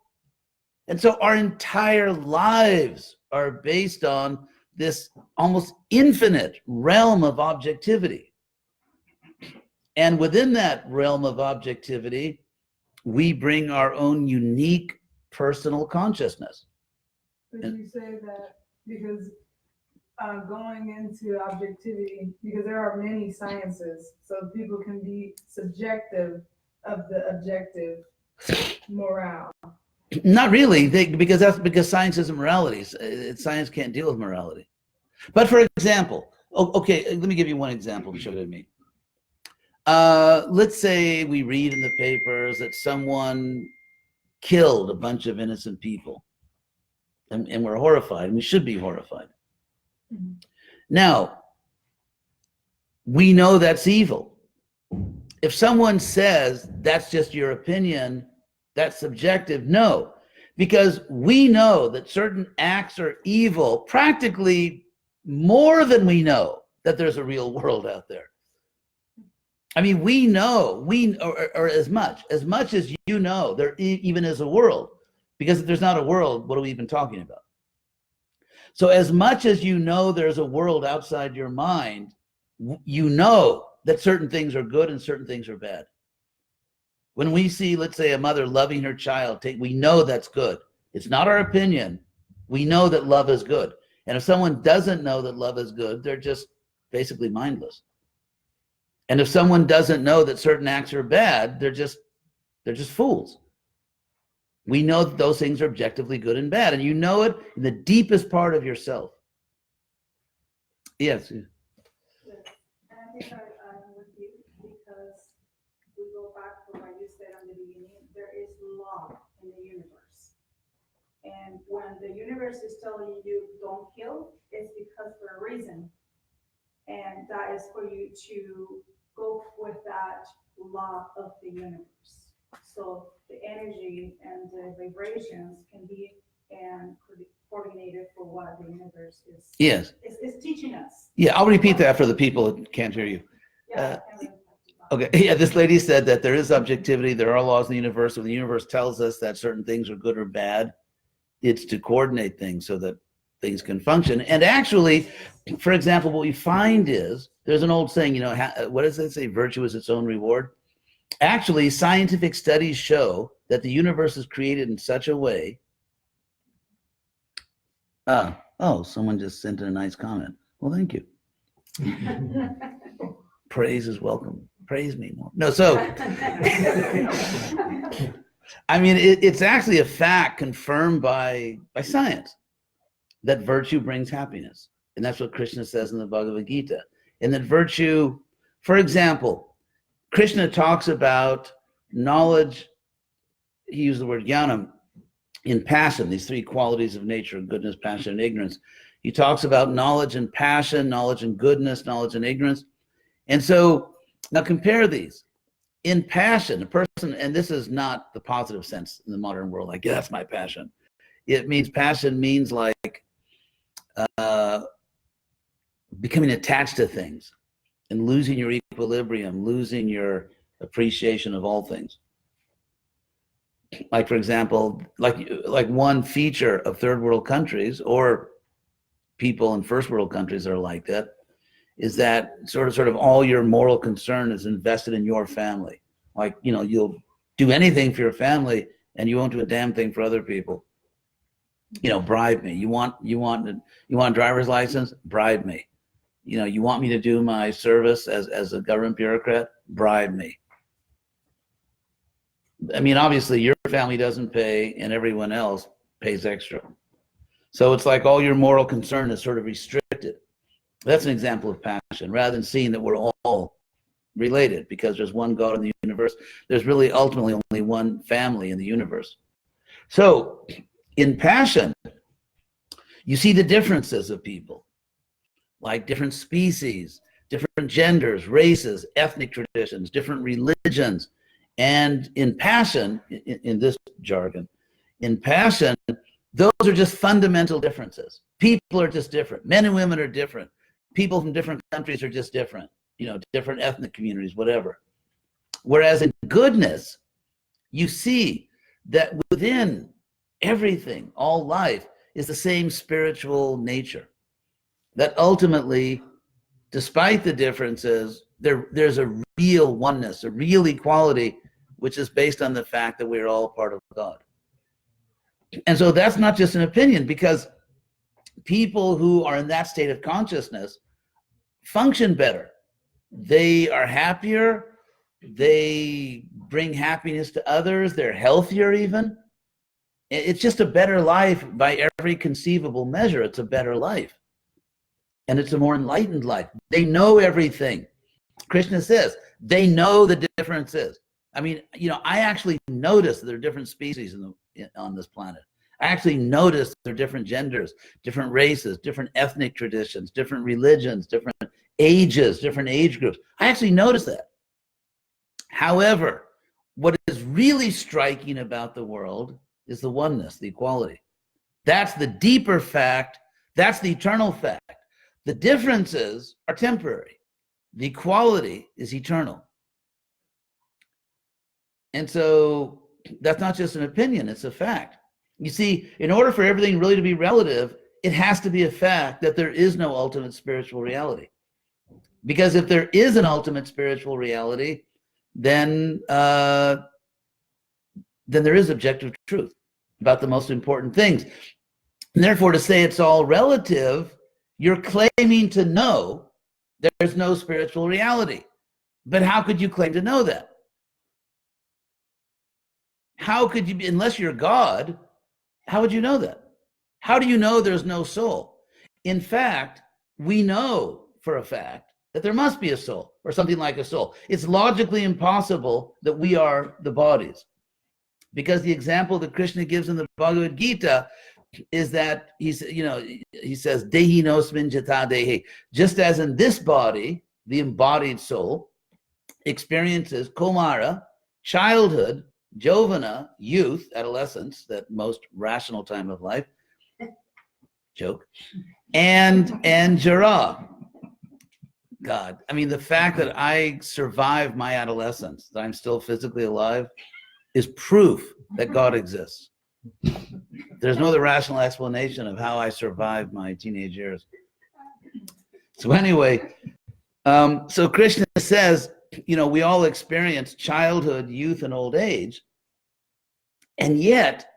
S2: And so our entire lives are based on this almost infinite realm of objectivity. And within that realm of objectivity, we bring our own unique personal consciousness.
S5: Would you say that because going into objectivity, because there are many sciences, so people can be subjective of the objective morale.
S2: Not really, because science isn't morality. Science can't deal with morality. But for example, okay, let me give you one example to show what I mean. Let's say we read in the papers that someone killed a bunch of innocent people, and we're horrified, and we should be horrified. Mm-hmm. Now, we know that's evil. If someone says that's just your opinion, that's subjective, no, because we know that certain acts are evil practically more than we know that there's a real world out there. I mean, we know, or as much as you know, there even is a world, because if there's not a world, what are we even talking about? So as much as you know there's a world outside your mind, you know that certain things are good and certain things are bad. When we see, let's say, a mother loving her child, we know that's good. It's not our opinion. We know that love is good. And if someone doesn't know that love is good, they're just basically mindless. And if someone doesn't know that certain acts are bad, they're just fools. We know that those things are objectively good and bad, and you know it in the deepest part of yourself. Yes.
S6: Yes. And I think I'm with you, because we go back to what you said in the beginning. There is law in the universe. And when the universe is telling you don't kill, it's because for a reason. And that is for you to go with that law of the universe. So the energy and the vibrations can be coordinated for what the universe is.
S2: Yes.
S6: Is teaching us.
S2: Yeah, I'll repeat that for the people that can't hear you.
S6: Yeah.
S2: Okay. Yeah, this lady said that there is objectivity. There are laws in the universe. When the universe tells us that certain things are good or bad, it's to coordinate things so that things can function. And actually, for example, what we find is, there's an old saying, what does it say? Virtue is its own reward. Actually, scientific studies show that the universe is created in such a way. Oh, someone just sent in a nice comment. Well, thank you. Praise is welcome. Praise me more. No, so, I mean, it's actually a fact confirmed by science that virtue brings happiness. And that's what Krishna says in the Bhagavad Gita. And that virtue, for example, Krishna talks about knowledge, he used the word jnanam, in passion, these three qualities of nature, goodness, passion, and ignorance. He talks about knowledge and passion, knowledge and goodness, knowledge and ignorance. And so, now compare these. In passion, a person, and this is not the positive sense in the modern world, like, yeah, that's my passion. It means, passion means like becoming attached to things and losing your equilibrium, losing your appreciation of all things. Like, for example, like one feature of third world countries, or people in first world countries that are like that, is that sort of all your moral concern is invested in your family. Like, you'll do anything for your family and you won't do a damn thing for other people. Bribe me. You want a driver's license? Bribe me. You want me to do my service as a government bureaucrat? Bribe me. I mean, obviously your family doesn't pay and everyone else pays extra. So it's like all your moral concern is sort of restricted. That's an example of passion, rather than seeing that we're all related because there's one God in the universe. There's really ultimately only one family in the universe. So in passion, you see the differences of people, like different species, different genders, races, ethnic traditions, different religions. And in passion, in this jargon, in passion, those are just fundamental differences. People are just different. Men and women are different. People from different countries are just different, different ethnic communities, whatever. Whereas in goodness, you see that within everything, all life, is the same spiritual nature. That ultimately, despite the differences, there's a real oneness, a real equality, which is based on the fact that we're all part of God. And so that's not just an opinion, because people who are in that state of consciousness function better. They are happier. They bring happiness to others. They're healthier even. It's just a better life by every conceivable measure. It's a better life. And it's a more enlightened life. They know everything. Krishna says, they know the differences. I mean, I actually notice there are different species on this planet. I actually notice there are different genders, different races, different ethnic traditions, different religions, different ages, different age groups. I actually notice that. However, what is really striking about the world is the oneness, the equality. That's the deeper fact. That's the eternal fact. The differences are temporary. The equality is eternal. And so that's not just an opinion, it's a fact. You see, in order for everything really to be relative, it has to be a fact that there is no ultimate spiritual reality. Because if there is an ultimate spiritual reality, then there is objective truth about the most important things. And therefore, to say it's all relative, you're claiming to know there's no spiritual reality. But how could you claim to know that? How could you, unless you're God, how would you know that? How do you know there's no soul? In fact, we know for a fact that there must be a soul or something like a soul. It's logically impossible that we are the bodies. Because the example that Krishna gives in the Bhagavad Gita is that he says, Dehi nosmin jata dehi. Just as in this body, the embodied soul experiences Kumara, childhood, Jovana, youth, adolescence, that most rational time of life, joke, and Jara. God, I mean, the fact that I survived my adolescence, that I'm still physically alive, is proof that God exists. There's no other rational explanation of how I survived my teenage years. So anyway, so Krishna says, we all experience childhood, youth, and old age. And yet,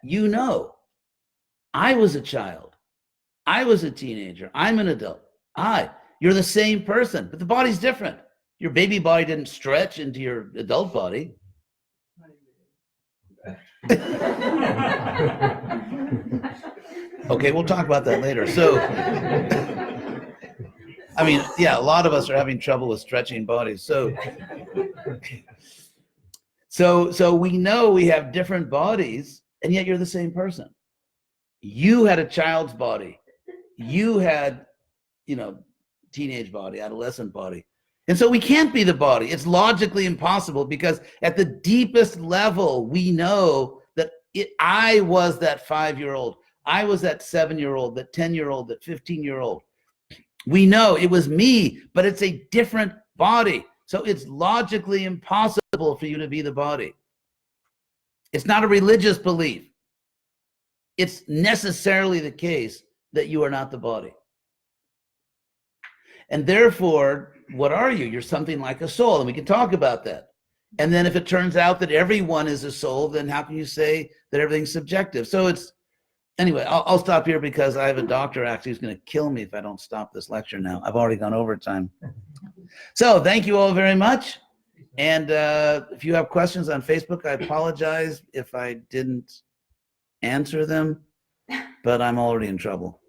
S2: I was a child. I was a teenager. I'm an adult. You're the same person, but the body's different. Your baby body didn't stretch into your adult body. Okay, we'll talk about that later. So, I mean, yeah, a lot of us are having trouble with stretching bodies. So we know we have different bodies, and yet you're the same person. You had a child's body. You had, teenage body, adolescent body. And so we can't be the body. It's logically impossible because at the deepest level, we know that I was that 5-year-old. I was that 7-year-old, that 10-year-old, that 15-year-old. We know it was me, but it's a different body. So it's logically impossible for you to be the body. It's not a religious belief. It's necessarily the case that you are not the body. And therefore, what are you? You're something like a soul, and we can talk about that. And then if it turns out that everyone is a soul, then how can you say that everything's subjective? So anyway, I'll stop here because I have a doctor actually who's going to kill me if I don't stop this lecture now. I've already gone over time. So thank you all very much. And if you have questions on Facebook, I apologize if I didn't answer them, but I'm already in trouble.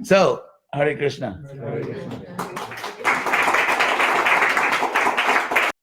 S2: So, Hare Krishna.
S3: Hare Krishna.